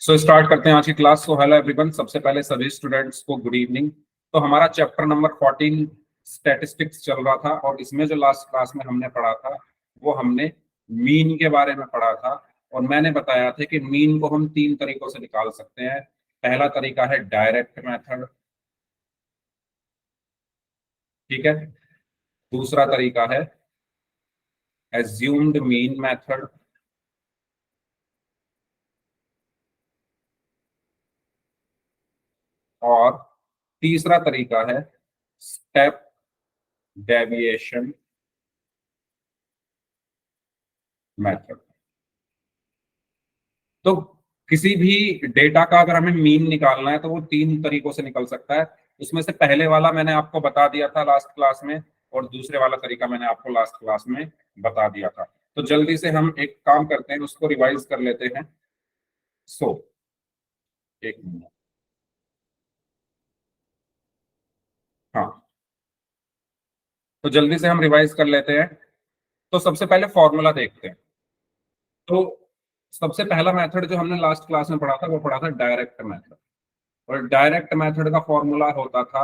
Start करते हैं आज की क्लास। हेलो एवरीवन, सबसे पहले सभी स्टूडेंट्स को गुड इवनिंग। तो हमारा चैप्टर नंबर 14 स्टैटिस्टिक्स चल रहा था और इसमें जो लास्ट क्लास में हमने पढ़ा था वो हमने मीन के बारे में पढ़ा था। और मैंने बताया था कि मीन को हम तीन तरीकों से निकाल सकते हैं। पहला तरीका है डायरेक्ट मेथड, ठीक है। दूसरा तरीका है एज्यूम्ड मीन मेथड, और तीसरा तरीका है स्टेप डेविएशन मेथड। तो किसी भी डेटा का अगर हमें मीन निकालना है तो वो तीन तरीकों से निकल सकता है। उसमें से पहले वाला मैंने आपको बता दिया था लास्ट क्लास में, और दूसरे वाला तरीका मैंने आपको लास्ट क्लास में बता दिया था। तो जल्दी से हम एक काम करते हैं, उसको रिवाइज कर लेते हैं। सो एक मिनट, हाँ, तो जल्दी से हम रिवाइज कर लेते हैं। तो सबसे पहले फॉर्मूला देखते हैं। तो सबसे पहला मेथड जो हमने लास्ट क्लास में पढ़ा था वो पढ़ा था डायरेक्ट मेथड। और डायरेक्ट मेथड का फॉर्मूला होता था,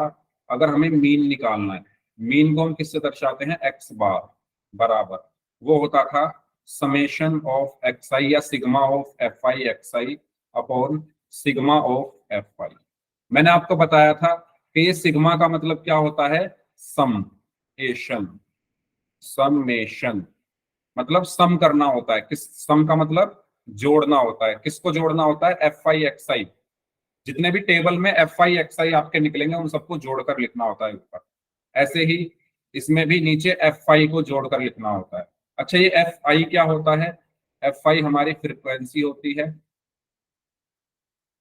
अगर हमें मीन निकालना है, मीन को हम किससे दर्शाते हैं, एक्स बार बराबर, वो होता था समेशन ऑफ एक्स आई या sigma of F i x I upon sigma of F I. मैंने आपको बताया था कि ये सिग्मा का मतलब क्या होता है, समेशन। समेशन मतलब सम करना होता है, किस सम का मतलब जोड़ना होता है। किसको जोड़ना होता है, एफ आई एक्स आई। जितने भी टेबल में एफ आई एक्स आई आपके निकलेंगे उन सबको जोड़कर लिखना होता है ऊपर। ऐसे ही इसमें भी नीचे एफ आई को जोड़कर लिखना होता है। अच्छा, ये एफ आई क्या होता है, एफ आई हमारी फ्रीक्वेंसी होती है।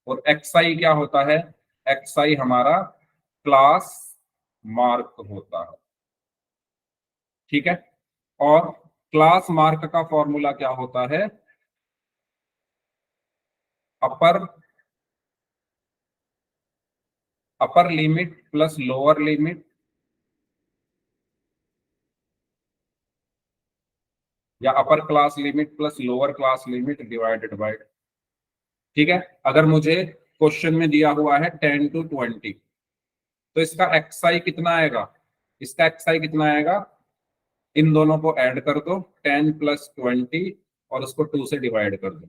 और एक्स आई क्या होता है, एक्स आई हमारा क्लास मार्क होता है, ठीक है। और क्लास मार्क का फॉर्मूला क्या होता है, upper upper limit plus lower limit, या upper class limit plus lower class limit divided by, ठीक है। अगर मुझे क्वेश्चन में दिया हुआ है 10 to 20, तो इसका एक्सआई कितना आएगा, इसका एक्सआई कितना आएगा, इन दोनों को ऐड कर दो, 10 प्लस 20 और उसको 2 से डिवाइड कर दो,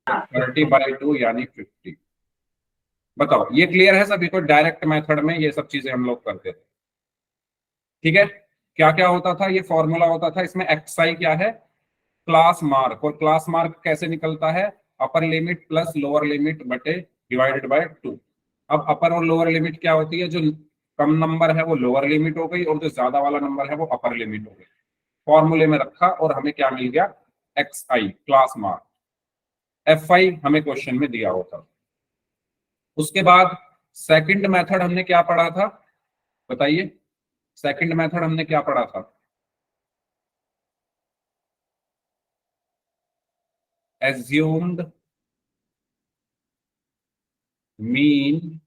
30/2 यानी 50। बताओ, ये क्लियर है सभी को। डायरेक्ट मेथड में ये सब चीजें हम लोग करते थे, ठीक है। क्या क्या होता था, ये फॉर्मूला होता था। इसमें एक्सआई क्या है, क्लास मार्क। और क्लास मार्क कैसे निकलता है, अपर लिमिट प्लस लोअर लिमिट बटे डिवाइडेड बाय 2। अब अपर और लोअर लिमिट क्या होती है, जो कम नंबर है वो लोअर लिमिट हो गई और जो ज्यादा वाला नंबर है वो अपर लिमिट हो गई। फॉर्मूले में रखा और हमें क्या मिल गया, x I class mark. F I हमें क्वेश्चन में दिया होता। उसके बाद सेकंड मेथड हमने क्या पढ़ा था, बताइए। सेकंड मेथड हमने क्या पढ़ा था, एज्यूम्ड मीन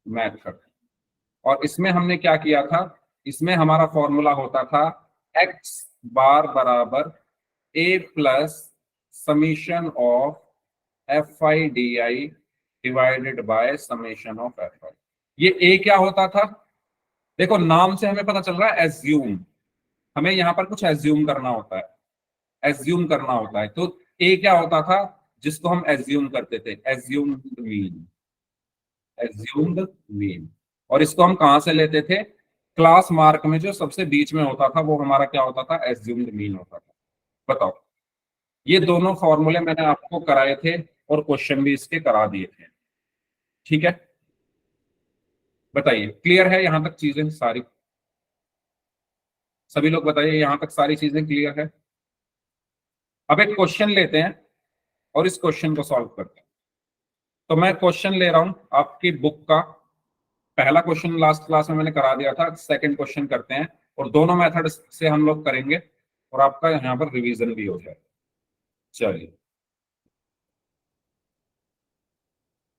मेथड। और इसमें हमने क्या किया था, इसमें हमारा फॉर्मूला होता था एक्स बार बराबर A plus summation of F I D i divided by summation of F i. ये ए क्या होता था, देखो नाम से हमें पता चल रहा है एज्यूम। हमें यहां पर कुछ एज्यूम करना होता है, एज्यूम करना होता है। तो ए क्या होता था, जिसको हम एज्यूम करते थे, एज्यूम्ड मीन, एज्यूम्ड मीन। और इसको हम कहां से लेते थे, क्लास मार्क में जो सबसे बीच में होता था वो हमारा क्या होता था, एज्यूम्ड मीन होता था। बताओ, ये दोनों फॉर्मूले मैंने आपको कराए थे और क्वेश्चन भी इसके करा दिए थे, ठीक है। बताइए, क्लियर है यहां तक चीजें सारी, सभी लोग बताइए यहां तक सारी चीजें क्लियर है। अब एक क्वेश्चन लेते हैं और इस क्वेश्चन को सॉल्व करते हैं। तो मैं क्वेश्चन ले रहा हूं आपकी बुक का। पहला क्वेश्चन लास्ट क्लास में मैंने करा दिया था, सेकंड क्वेश्चन करते हैं और दोनों मेथड से हम लोग करेंगे और आपका यहाँ पर रिवीजन भी हो जाए। चलिए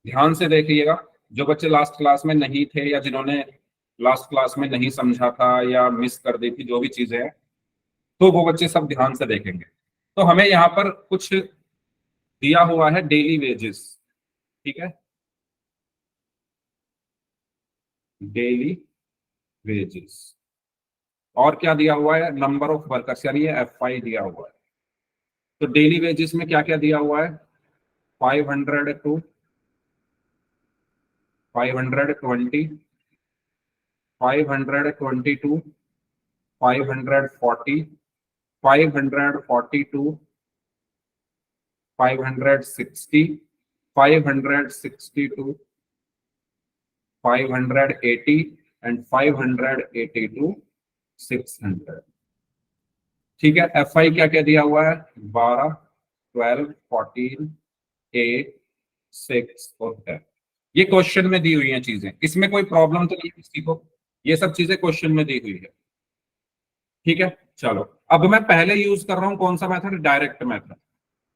ध्यान से देखिएगा, जो बच्चे लास्ट क्लास में नहीं थे या जिन्होंने लास्ट क्लास में नहीं समझा था या मिस कर दी थी जो भी चीजें हैं, तो वो बच्चे सब ध्यान से देखेंगे। तो हमें यहाँ पर कुछ दिया हुआ है डेली वेजेस, ठीक है, डेली वेजेस। और क्या दिया हुआ है, नंबर ऑफ वर्कर्स, यानी ये FI दिया हुआ है। तो डेली वेजेस में क्या क्या दिया हुआ है, 500 टू 520, 522, 540, 542, 560, 562, 580 एंड 582, 600। ठीक है, FI क्या क्या दिया हुआ है, 12, 12, 14, 8, 6 और 10। ये क्वेश्चन में दी हुई हैं चीजें, इसमें कोई प्रॉब्लम तो नहीं किसी को, ये सब चीजें क्वेश्चन में दी हुई है। ठीक है, चलो अब मैं पहले यूज कर रहा हूं कौन सा मेथड, डायरेक्ट मेथड।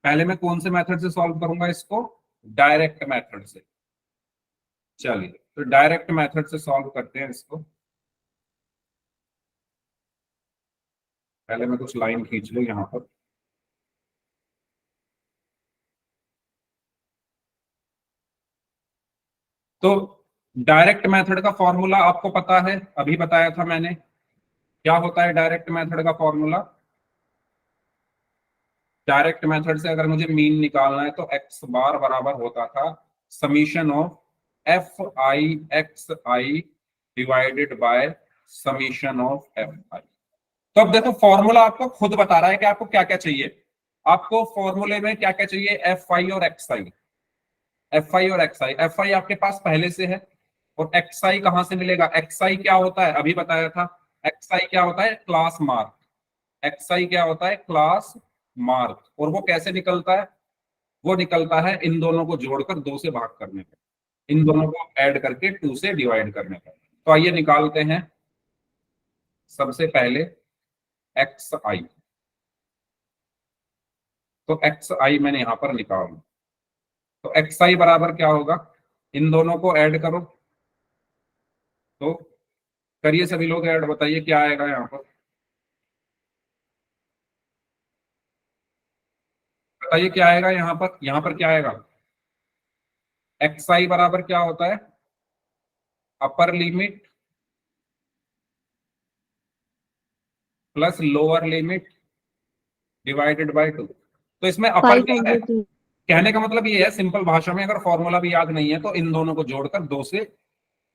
पहले मैं कौन से मेथड से सॉल्व करूंगा इसको, डायरेक्ट मेथड से। चलिए तो डायरेक्ट मेथड से सॉल्व करते हैं इसको। पहले मैं कुछ लाइन खींच लूं यहां पर। तो डायरेक्ट मेथड का फॉर्मूला आपको पता है, अभी बताया था मैंने। क्या होता है डायरेक्ट मेथड का फॉर्मूला, डायरेक्ट मेथड से अगर मुझे मीन निकालना है तो एक्स बार बराबर होता था summation of FI divided by summation of FI। तो अब देखो फॉर्मूला आपको खुद बता रहा है कि आपको क्या क्या चाहिए। आपको फॉर्मूले में क्या क्या चाहिए, FI और XI। FI और XI, FI आपके पास पहले से है, और XI कहां से मिलेगा, XI क्या होता है अभी बताया था। XI क्या होता है, क्लास मार्क। XI क्या होता है, क्लास मार्क। और वो कैसे निकलता है, वो निकलता है इन दोनों को जोड़कर 2 से भाग करने पर, इन दोनों को ऐड करके 2 से डिवाइड करने पर। तो आइए निकालते हैं सबसे पहले XI। तो XI मैंने यहां पर निकाल, तो XI बराबर क्या होगा, इन दोनों को ऐड करो। तो करिए सभी लोग ऐड, बताइए क्या आएगा यहाँ पर, बताइए क्या आएगा यहाँ पर, यहाँ पर क्या आएगा। XI बराबर क्या होता है, अपर limit plus lower limit divided bye 2। तो इसमें अपर क्या है, 500। कहने का मतलब ये है सिंपल भाषा में, अगर फॉर्मूला भी याद नहीं है तो इन दोनों को जोड़कर 2 से,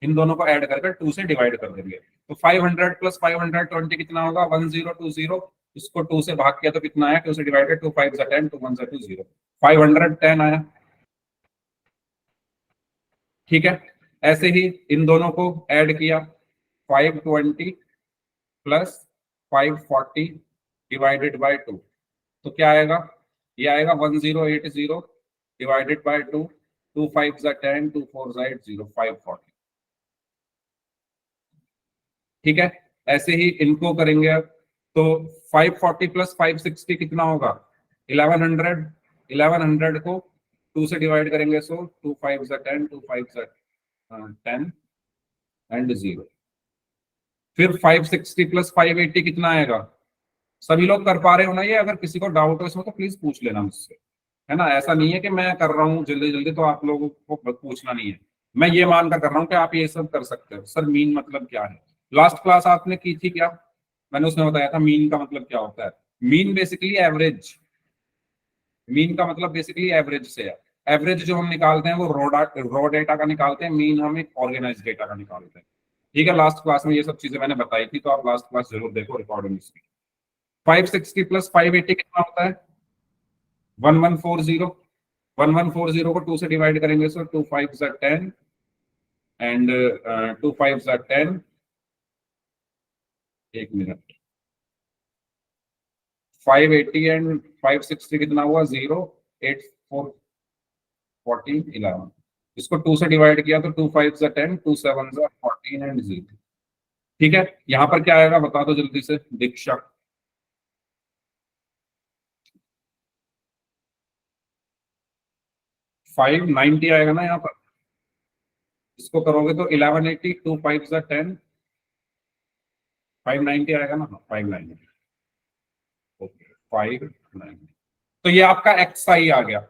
इन दोनों को ऐड कर 2 से डिवाइड कर देंगे। तो 500 प्लस 520 कितना होगा, 1020। इसको 2 से भाग किया तो कितना आया, 2 से डिवाइडेड, 2 5 10, 2 1 2 0, 510 आया। ठीक है, ऐसे ही इन दोनों को ऐड किया, 520 प्लस 540 डिवाइडेड बाय 2। तो क्या आएगा, ये आएगा 1080 डिवाइडेड बाय 2, 2 5 10, 2 4 8 0, 540। ठीक है, ऐसे ही इनको करेंगे अब। तो 540 प्लस 560 कितना होगा, 1100। 1100 को 2 से डिवाइड करेंगे, सो 2 5 10, 2 5 10 एंड 0। फिर 560 प्लस 580 कितना आएगा, सभी लोग कर पा रहे हो ना ये, अगर किसी को डाउट हो इसमें तो प्लीज पूछ लेना मुझसे, है ना। ऐसा नहीं है कि मैं कर रहा हूँ जल्दी जल्दी तो आप लोगों को पूछना नहीं है। मैं ये मानकर कर रहा हूँ कि आप ये सब कर सकते हो। सर मीन मतलब क्या है, लास्ट क्लास आपने की थी क्या, मैंने उसमें बताया था मीन का मतलब क्या होता है। मीन बेसिकली एवरेज, मीन का मतलब बेसिकली एवरेज से है। एवरेज जो हम निकालते हैं वो रॉ डेटा का निकालते हैं, मीन हम एक ऑर्गेनाइज डेटा का निकालते हैं। ठीक है, लास्ट क्लास में ये सब चीजें मैंने बताई थी, तो आप लास्ट क्लास जरूर देखो रिकॉर्डिंग इसकी। 560 प्लस 580 कितना होता है, 1140। 1140 को 2 से डिवाइड करेंगे, सो 2 5 10 एंड 2 5 10। एक मिनट, 580 एंड 560 कितना हुआ, 0 8 4 14 11। इसको 2 से डिवाइड किया तो 2 5 10, 2 7 14 एंड 0। ठीक है, यहां पर क्या आएगा बता दो जल्दी से दीक्षा। 590 आएगा ना यहाँ पर। इसको करोगे तो 1180, 2 5 10, 590 आएगा ना, 590। ओके, 590। तो ये आपका XI आ गया।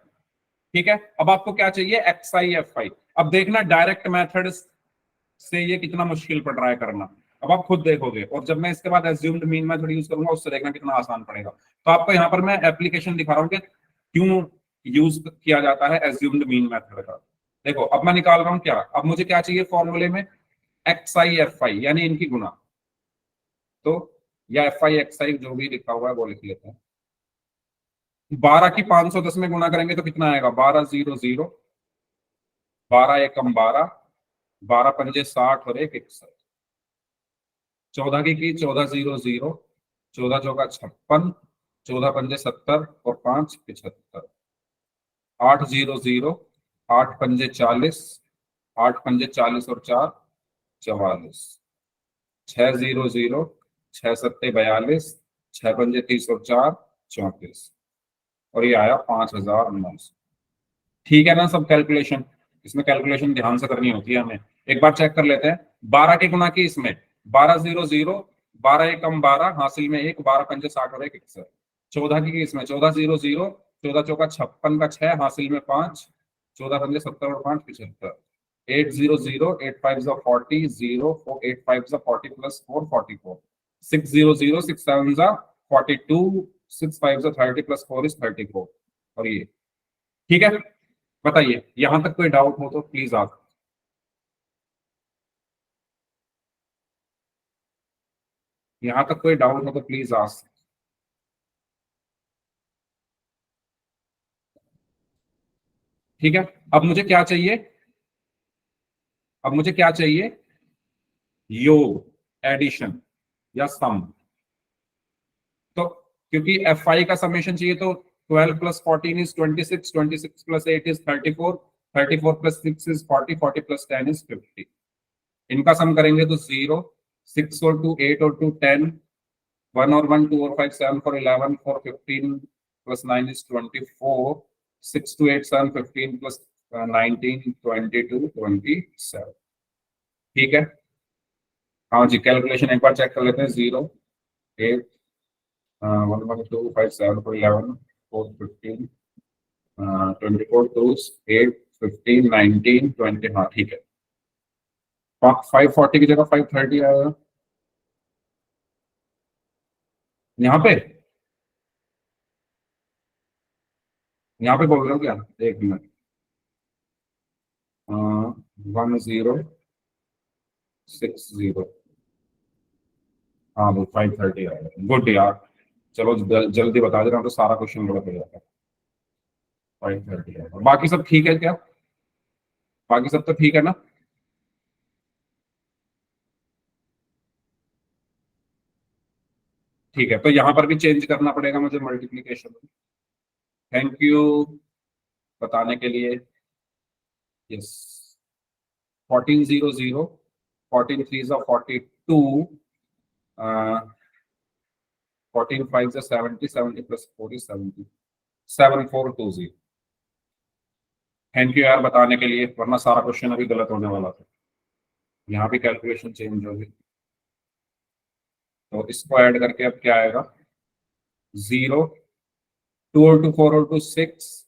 ठीक है, अब आपको क्या चाहिए, एक्स आई एफ आई। अब देखना डायरेक्ट मेथड से ये कितना मुश्किल पड़ रहा है करना, अब आप खुद देखोगे, और जब मैं इसके बाद एज्यूम्ड मीन मेथड यूज करूंगा उससे देखना कितना आसान पड़ेगा। तो आपको यहाँ पर मैं एप्लीकेशन दिखा रहा हूँ कि क्यों यूज किया जाता है एज्यूम्ड मीन मेथड का। देखो अब मैं निकाल रहा हूँ क्या, अब मुझे क्या चाहिए फॉर्मूले में, एक्स आई एफ आई यानी इनकी गुना। तो या एफ आई एक्स आई जो भी लिखा हुआ है वो लिख लेते हैं। 12 की 510 में गुना करेंगे तो कितना आएगा, 1200, 12 एकम 12, 12 पंजे 60 और 1 61। 14 की 1400, 14 चौका 56, 14 पंजे 70 और 5 75। 800, 8 पंजे 40, 8 पंजे 40 और 4 44। 600, 6 सत्ते 42, 6 पंजे 30 और 4 34। और ये आया 5900। ठीक है ना सब कैलकुलेशन, इसमें कैलकुलेशन ध्यान से करनी होती है हमें। एक बार चेक कर लेते हैं, 12 की गुना की इसमें 1200, 12 एकम 12 हासिल में 1, 12 पंजे 60 और 1 61। 14 की इसमें 1400, 14 चौका 56 का 6 हासिल में 5, 14 पंजे 70 और 5 75। 800, 8 5 40, 0 8 5 40 प्लस 4 44। 600, 6 7 42, 6 5 30 plus 4 is 34। और ये ठीक है, बताइए यहां तक कोई डाउट हो तो प्लीज आप, यहां तक कोई डाउट हो तो प्लीज आस्क। ठीक है, अब मुझे क्या चाहिए, अब मुझे क्या चाहिए, योग, एडिशन या सम। तो क्योंकि एफ आई का समेशन चाहिए तो 12 plus 14 is 26, 26 plus 8 is 34, 34 plus 6 is 40, 40 plus 10 is 50। इनका सम करेंगे तो 0, 6 और 2 8 और 2 10, 1 और 1 2 और 5 7 4 11 4 15 प्लस 9 is 24, 6 2 8 7 15 प्लस 19 22 27। ठीक है, हाँ जी कैलकुलेशन एक बार चेक कर लेते हैं। 0 8 1 1 2 5 7 4 11 4 15 24 2 8 15 19 20। हाँ ठीक है, 540 की जगह 530 आएगा यहाँ पे, यहाँ पे बोल रहे हो क्या, एक मिनट। 1060, हाँ वो 530 आएगा, गुड यार। चलो जल्दी बता दे रहा हूँ तो सारा क्वेश्चन गलत हो जाता है। 530 आएगा, बाकी सब ठीक है क्या, बाकी सब तो ठीक है ना। ठीक है, तो यहाँ पर भी चेंज करना पड़ेगा मुझे मल्टीप्लीकेशन। थैंक यू बताने के लिए। Yes, 1400, 14 3 42, 14 5 70, 70 plus 4 is 70, 7420। Thank you यार बताने के लिए, वरना सारा क्वेश्चन अभी गलत होने वाला था। यहाँ भी कैलकुलेशन चेंज होगी, तो इसको ऐड करके अब क्या आएगा, 0, 2 और 2 4 और 2 6,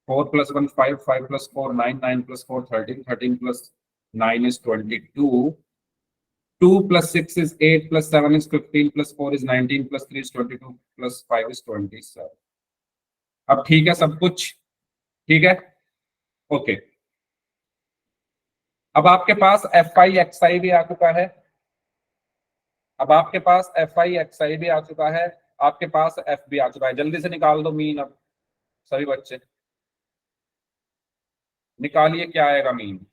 4 plus 1 5, 5 plus 4 9, 9 plus 4 13, 13 plus 9 is 22, 2 plus 6 is 8 plus 7 is 15 plus 4 is 19 plus 3 is 22 plus 5 is 27। अब ठीक है सब कुछ, ठीक है, ओके। अब आपके पास एफ आई एक्स आई भी आ चुका है, अब आपके पास एफ आई एक्स आई भी आ चुका है, आपके पास एफ भी आ चुका है। जल्दी से निकाल दो मीन, अब सभी बच्चे निकालिए क्या आएगा मीन।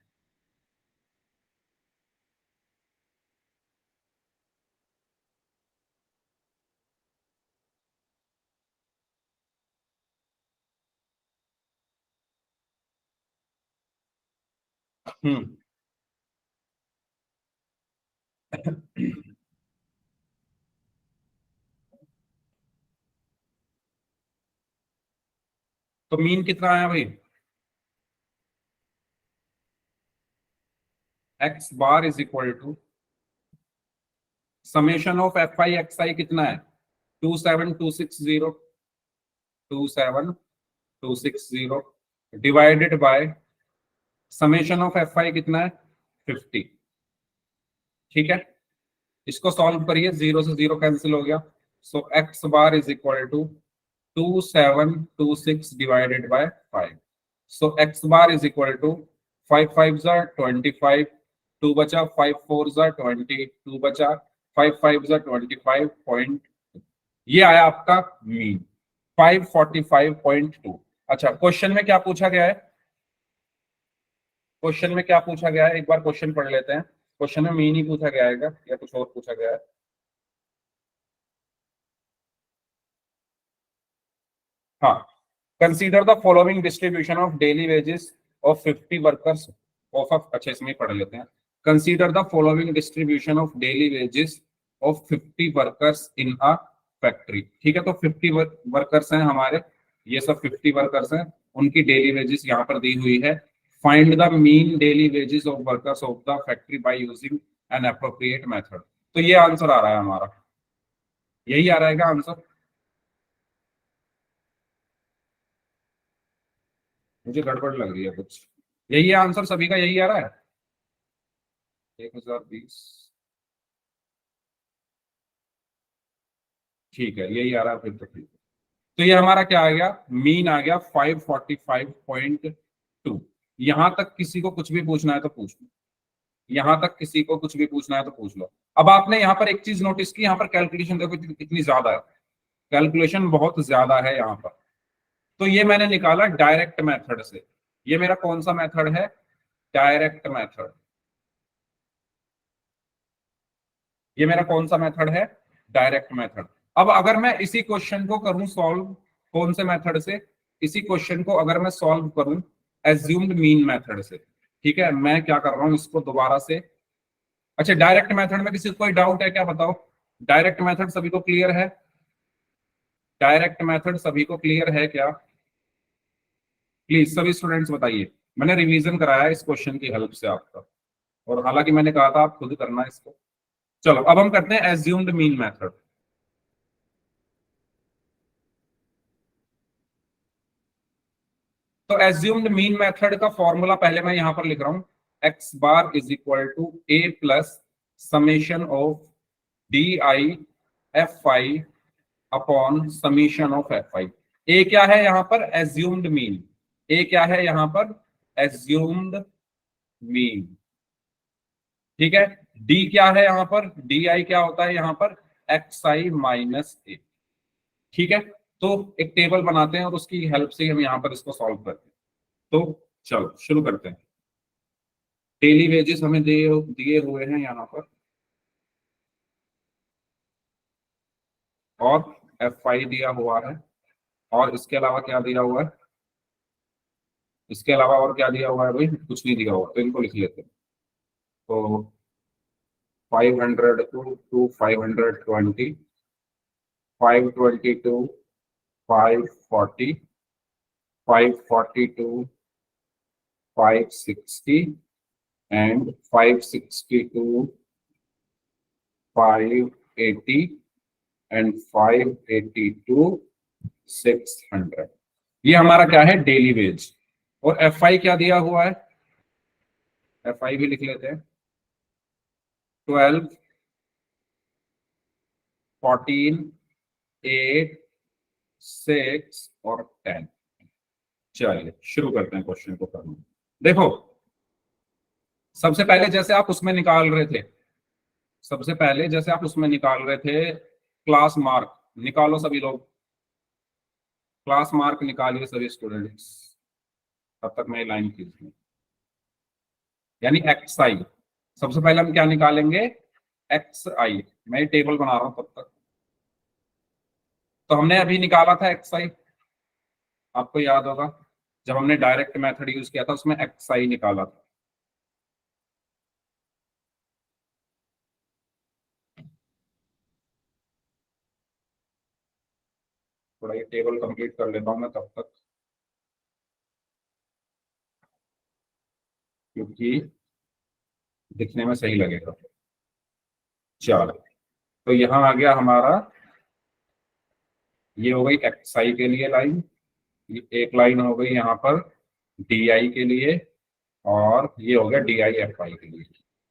हम्म तो मीन कितना आया भाई, x bar is equal to summation of F i x i कितना है, 27260, 27260 divided by summation of F i कितना है 50। ठीक है, इसको सॉल्व करिए, जीरो से जीरो कैंसिल हो गया। So x bar is equal to 2726 divided by 5। So x bar is equal to 5 5 जार 25, 2 बचा, 5 4 जार 20, 2 बचा, 5 5 जार 25 पॉइंट, ये आया आपका मीन 545.2। अच्छा, क्वेश्चन में क्या पूछा गया है, क्वेश्चन में क्या पूछा गया है, एक बार क्वेश्चन पढ़ लेते हैं। क्वेश्चन में मीन ही पूछा गया है क्या, या कुछ और पूछा गया है? हाँ, consider the following distribution of daily wages of 50 workers of, अच्छा इसमें ही पढ़ लेते हैं। Consider the following distribution of daily wages of 50 workers in a factory. ठीक है, तो 50 वर्कर्स हैं हमारे, ये सब 50 वर्कर्स हैं, उनकी डेली वेजेस यहाँ पर दी हुई है। Find the mean daily wages of workers of the factory by using an appropriate method. तो ये आंसर आ रहा है हमारा, यही आ रहेगा आंसर। मुझे गड़बड़ लग रही है कुछ, यही है आंसर, सभी का यही आ रहा है। 1020, ठीक है यही आ रहा है फिर तो ठीक है। तो ये हमारा क्या आ गया, मीन आ गया 545.2। यहां तक किसी को कुछ भी पूछना है तो पूछ लो, यहां तक किसी को कुछ भी पूछना है तो पूछ लो। अब आपने यहाँ पर एक चीज नोटिस की, यहाँ पर कैलकुलेशन देखो कितनी ज्यादा है, कैलकुलेशन बहुत ज्यादा है यहाँ पर। तो ये मैंने निकाला डायरेक्ट मेथड से, ये मेरा कौन सा मेथड है, डायरेक्ट मेथड। ये मेरा कौन सा मेथड है, डायरेक्ट मेथड। अब अगर मैं इसी क्वेश्चन को करूं सॉल्व, कौन से मेथड से, इसी क्वेश्चन को अगर मैं सॉल्व करूं एज्यूम्ड मीन मेथड से, ठीक है, मैं क्या कर रहा हूं इसको दोबारा से। अच्छा, डायरेक्ट मेथड में किसी को कोई डाउट है क्या, बताओ। डायरेक्ट मेथड सभी को क्लियर है, डायरेक्ट मेथड सभी को क्लियर है क्या, प्लीज सभी स्टूडेंट्स बताइए। मैंने रिवीजन कराया इस क्वेश्चन की हेल्प से आपका, और हालांकि मैंने कहा था आप खुद करना इसको। चलो अब हम करते हैं एज्यूम्ड मीन मेथड। तो एज्यूम्ड मीन मेथड का फॉर्मूला पहले मैं यहां पर लिख रहा हूं, x bar is equal to A plus summation of D I F I upon summation of F i. A क्या है यहां पर, एज्यूम्ड मीन। ए क्या है यहां पर, एज्यूम्ड मीन। ठीक है, डी क्या है यहां पर, डी आई क्या होता है यहां पर, एक्स आई माइनस ए। ठीक है, तो एक टेबल बनाते हैं और उसकी हेल्प से हम यहां पर इसको सॉल्व करते हैं। तो चलो शुरू करते हैं। डेली वेजेस हमें दिए दिए हुए हैं यहाँ पर, और एफ आई दिया हुआ है, और इसके अलावा क्या दिया हुआ है, इसके अलावा और क्या दिया हुआ है भाई, कुछ नहीं दिया हुआ, तो इनको लिख लेते हैं। तो 500 टू 520, 522, 540, 542, 560 एंड 562, 580 एंड 582, 600। ये हमारा क्या है, डेली वेज। और एफ आई क्या दिया हुआ है, एफ आई भी लिख लेते हैं, 12, 14, 8, 6 और 10। चलिए शुरू करते हैं क्वेश्चन को करना। देखो, सबसे पहले जैसे आप उसमें निकाल रहे थे, सबसे पहले जैसे आप उसमें निकाल रहे थे क्लास मार्क, निकालो सभी लोग, क्लास मार्क निकालिए सभी स्टूडेंट्स। तब तक मैं लाइन खींच लूं, यानी एक्स आई। सबसे पहले हम क्या निकालेंगे, एक्स आई। मैं टेबल बना रहा हूं तब तक। तो हमने अभी निकाला था एक्स आई, आपको याद होगा जब हमने डायरेक्ट मेथड यूज किया था उसमें एक्स आई निकाला था। थोड़ा ये टेबल कंप्लीट कर लेता हूं मैं तब तक, क्योंकि दिखने में सही लगेगा। चलो, तो यहाँ आ गया हमारा, ये हो गई एक्स आई के लिए लाइन, ये एक लाइन हो गई यहाँ पर डी आई के लिए, और ये हो गया डी आई एफ आई के लिए।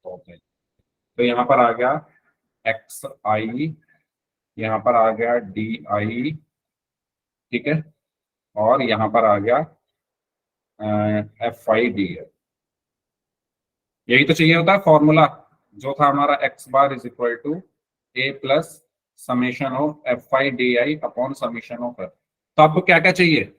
तो यहाँ पर आ गया एक्स आई, यहाँ पर आ गया डी आई, ठीक है, और यहाँ पर आ गया एफ आई डी है। यही तो चाहिए होता है फॉर्मूला, जो था हमारा x bar is equal to A plus summation of F I D I upon summation of F. तो आपको क्या क्या चाहिए?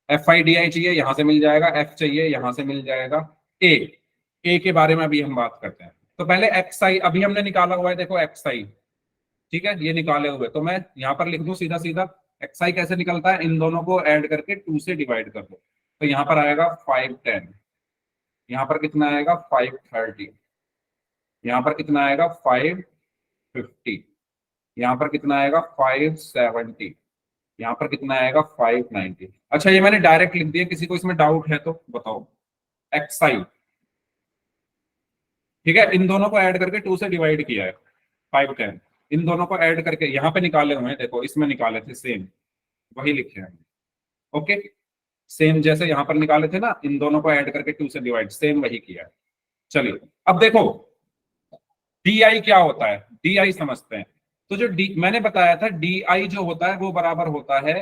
एफ आई डी आई चाहिए, यहां से मिल जाएगा, एफ चाहिए, यहां से मिल जाएगा, ए, ए के बारे में अभी हम बात करते हैं। तो पहले एक्स आई अभी हमने निकाला हुआ है, देखो एक्स आई, ठीक है, ये निकाले हुए, तो मैं यहाँ पर लिख दूं सीधा सीधा। एक्स आई कैसे निकलता है? इन दोनों को ऐड करके 2 से डिवाइड कर दो, तो यहाँ पर आएगा 510, यहाँ पर कितना आएगा 530, यहाँ पर कितना आएगा 550, यहाँ पर कितना आएगा 570, यहाँ पर कितना आएगा 590। अच्छा, ये मैंने डायरेक्ट लिख दिया, किसी को इसमें डाउट है तो बताओ। एक्स आई, ठीक है, इन दोनों को ऐड करके 2 से डिवाइड किया है, 510, इन दोनों को ऐड करके यहाँ पे निकाले हुए हैं, देखो इसमें निकाले थे सेम, वही लिखे हैं, ओके, सेम जैसे यहाँ पर निकाले थे ना, इन दोनों को ऐड करके 2 से डिवाइड, सेम वही किया है। चलिए अब देखो डी आई क्या होता है, डी आई समझते हैं। तो जो डी मैंने बताया था, डी आई जो होता है वो बराबर होता है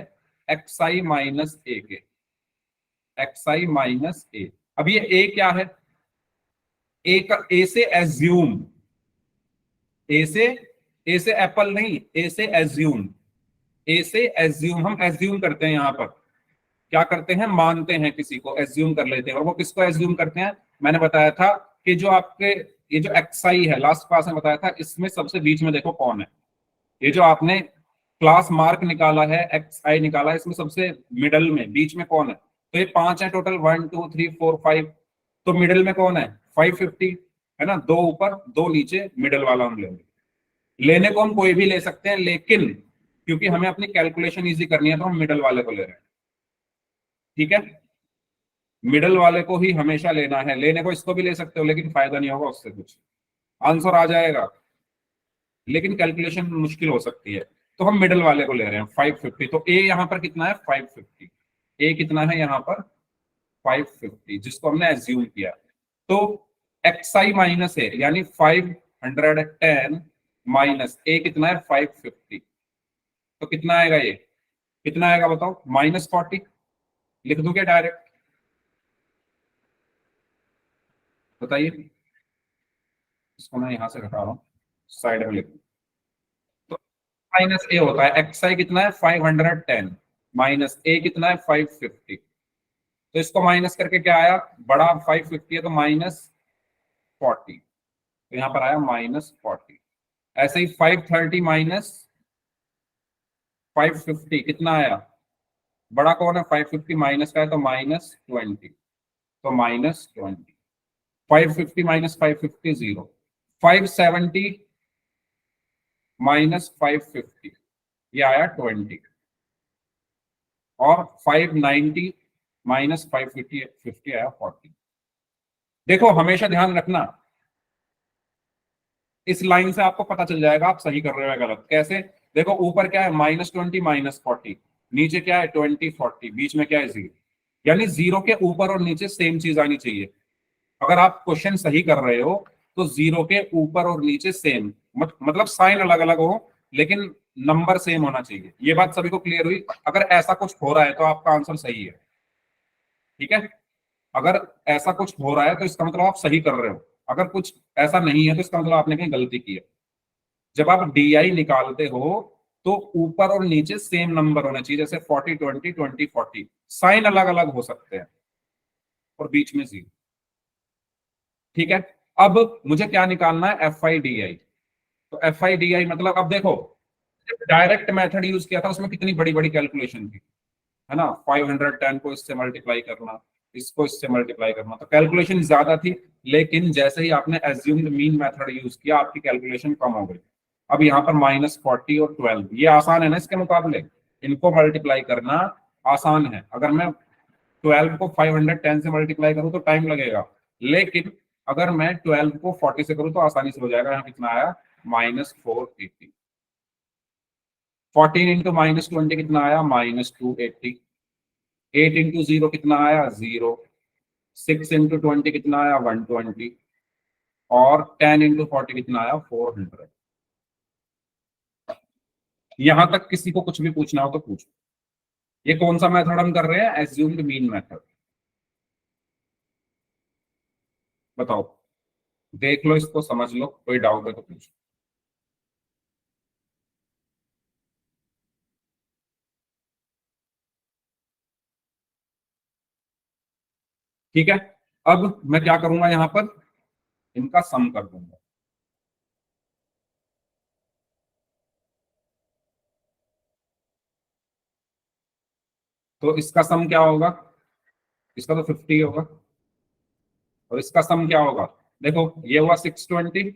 एक्स आई माइनस ए के, एक्स आई माइनस ए। अब ये ए क्या है? ए का, ए से एज्यूम, ए से, ए से एप्पल नहीं, ए से एज्यूम, ए से एज्यूम, हम एज्यूम करते हैं यहाँ पर, क्या करते हैं, मानते हैं किसी को, एज्यूम कर लेते हैं। और वो किसको एज्यूम करते हैं? मैंने बताया था कि जो आपके ये जो एक्स आई है, लास्ट क्लास में बताया था, इसमें सबसे बीच में देखो कौन है, ये जो आपने क्लास मार्क निकाला है, एक्स आई निकाला है, इसमें सबसे मिडल में बीच में कौन है? तो ये 5 है टोटल, 1 2 3 4 5, तो मिडल में कौन है? 550 है ना, 2 ऊपर 2 नीचे, मिडल वाला हम लेंगे। लेने को हम कोई भी ले सकते हैं, लेकिन क्योंकि हमें अपनी कैलकुलेशन इजी करनी है तो हम मिडल वाले को ले रहे हैं, ठीक है, मिडल वाले को ही हमेशा लेना है। लेने को इसको भी ले सकते हो, लेकिन फायदा नहीं होगा उससे, कुछ आंसर आ जाएगा लेकिन कैलकुलेशन मुश्किल हो सकती है, तो हम मिडल वाले को ले रहे हैं 550। तो ए यहाँ पर कितना है? 550, ए कितना है यहाँ पर? 550, जिसको हमने एज्यूम किया। तो एक्स आई माइनस ए यानी 510 माइनस ए कितना है? 550, तो कितना आएगा? ये कितना आएगा बताओ? -40। लिख दूं क्या डायरेक्ट? बताइए, इसको मैं यहां से घटा रहा हूं, साइड में लिख, तो माइनस ए होता है, एक्स आई कितना है? 510 माइनस ए कितना है? 550, तो इसको माइनस करके क्या आया? बड़ा 550 है तो -40, तो यहाँ पर आया -40। ऐसे ही 530 माइनस 550 कितना आया? बड़ा कौन है? 550 माइनस का है तो -20, तो -20, 550 माइनस 550 0, 570 माइनस 550 ये आया 20, और 590 माइनस 550 आया 40। देखो हमेशा ध्यान रखना, इस लाइन से आपको पता चल जाएगा आप सही कर रहे हो या गलत। कैसे? देखो ऊपर क्या है? -20 -40, नीचे क्या है? 20 40, बीच में क्या है? 0, यानी 0 के ऊपर और नीचे सेम चीज आनी चाहिए। अगर आप क्वेश्चन सही कर रहे हो तो 0 के ऊपर और नीचे सेम, मतलब साइन अलग अलग हो लेकिन नंबर सेम होना चाहिए। ये बात सभी को क्लियर हुई? अगर ऐसा कुछ हो रहा है तो आपका आंसर सही है, ठीक है, अगर ऐसा कुछ हो रहा है तो इसका मतलब आप सही कर रहे हो, अगर कुछ ऐसा नहीं है तो इसका मतलब आपने कहीं गलती की है। जब आप डी आई निकालते हो तो ऊपर और नीचे सेम नंबर होना चाहिए, जैसे 40 20 20 40, साइन अलग अलग हो सकते हैं, और बीच में 0, ठीक है। अब मुझे क्या निकालना है? F I D I. तो एफ आई डी आई मतलब, अब देखो डायरेक्ट मेथड यूज किया था उसमें कितनी बड़ी बड़ी कैलकुलेशन थी, है ना, 510 को इससे मल्टीप्लाई करना, इसको इससे मल्टीप्लाई करना, तो कैलकुलेशन ज्यादा थी। लेकिन जैसे ही आपने एज्यूम्ड मीन मेथड यूज किया आपकी कैलकुलेशन कम हो गई। अब यहाँ पर -40 और 12 ये आसान है ना इसके मुकाबले, इनको मल्टीप्लाई करना आसान है। अगर मैं 12 को 510 से मल्टीप्लाई करूं तो टाइम लगेगा, लेकिन अगर मैं 12 को 40 से करूं तो आसानी से हो जाएगा। यहाँ कितना आया? -480, 14 इंटू -20 कितना आया? -280, 8 इंटू 0 कितना आया 0, 6 इंटू 20 कितना आया 120, और 10 इंटू 40 कितना आया 400। यहां तक किसी को कुछ भी पूछना हो तो पूछो। ये कौन सा मेथड हम कर रहे हैं, एज्यूम्ड मीन मेथड। बताओ, देख लो इसको, समझ लो, कोई डाउट है तो पूछो। ठीक है, अब मैं क्या करूंगा, यहां पर इनका सम कर दूंगा। तो इसका सम क्या होगा, इसका तो 50 होगा, और इसका सम क्या होगा, देखो ये हुआ 620,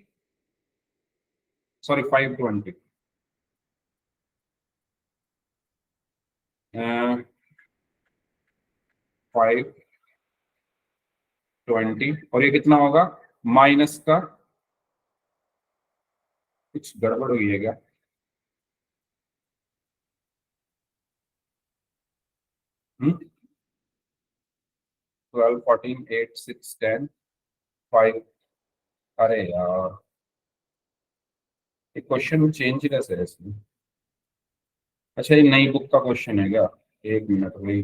सॉरी 520, 520, और ये कितना होगा माइनस का, कुछ गड़बड़ हुई है क्या, 12 14 8 6 10 5। अरे यार, ये क्वेश्चन चेंज कैसे है इसमें। अच्छा, ये नई बुक का क्वेश्चन है क्या, एक मिनट भाई,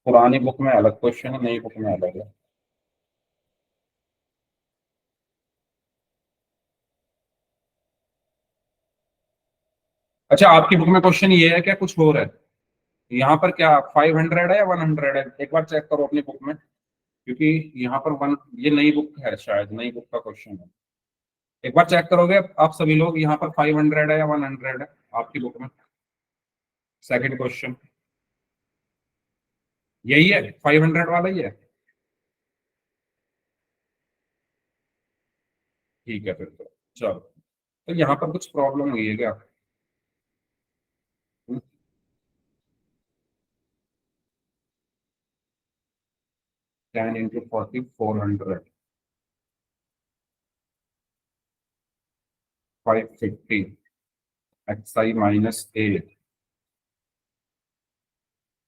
पुरानी बुक में अलग क्वेश्चन है, नई बुक में अलग है। अच्छा, आपकी बुक में क्वेश्चन ये है क्या, कुछ और है। यहाँ पर क्या 500 है या 100 है, एक बार चेक करो अपनी बुक में, क्योंकि यहाँ पर वन, ये नई बुक है, शायद नई बुक का क्वेश्चन है। एक बार चेक करोगे आप सभी लोग, यहाँ पर 500 है या 100 है आपकी बुक में, सेकंड क्वेश्चन यही है, 500 वाला ही है। ठीक है फिर तो, चलो, तो यहाँ पर कुछ प्रॉब्लम हुई है क्या। 10 into 40 400, 550, x i minus A,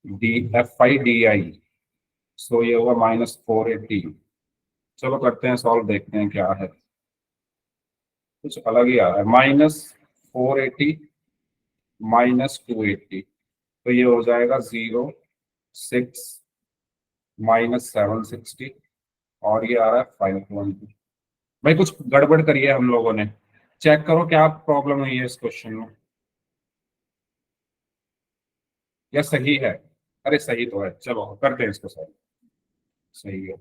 d f I D i, so ये होगा -480। चलो करते हैं सॉल्व, देखते हैं क्या है, कुछ अलग ही आ रहा है, -480 -280, तो ये हो जाएगा 0 6 -760, और ये आ रहा है 520। भाई कुछ गड़बड़ करी है हम लोगों ने, चेक करो क्या प्रॉब्लम हुई है इस क्वेश्चन में, या सही है। अरे सही तो है, चलो करते हैं इसको सही, सही है।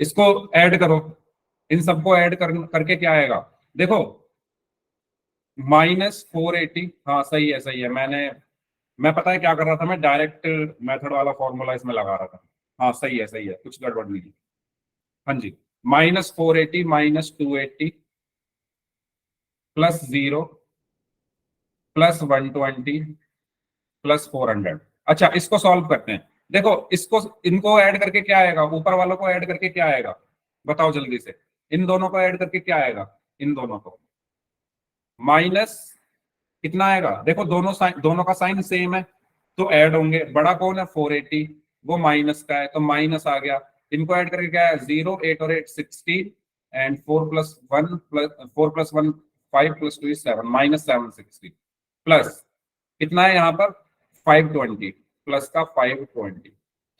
इसको ऐड करो, इन सबको ऐड करके क्या आएगा, देखो -480, हाँ सही है सही है, मैं पता है क्या कर रहा था, मैं डायरेक्ट मेथड वाला फॉर्मूला इसमें लगा रहा था। हाँ सही है, कुछ गड़बड़ नहीं है। हाँ जी, -480 -280 +0 +120 +400। अच्छा, इसको सॉल्व करते हैं, देखो इसको, इनको ऐड करके क्या आएगा, ऊपर वालों को ऐड करके क्या आएगा, बताओ जल्दी से, इन दोनों को ऐड करके क्या आएगा, इन दोनों को माइनस, कितना आएगा, देखो दोनों साइन, दोनों का साइन सेम है, तो ऐड होंगे, बड़ा कौन है 480, वो माइनस का है तो माइनस आ गया, इनको ऐड करके क्या है 0 8 और 8 16, एंड 4 + 1 5 + 2 7 -760, प्लस कितना है यहाँ पर 520, प्लस का 520,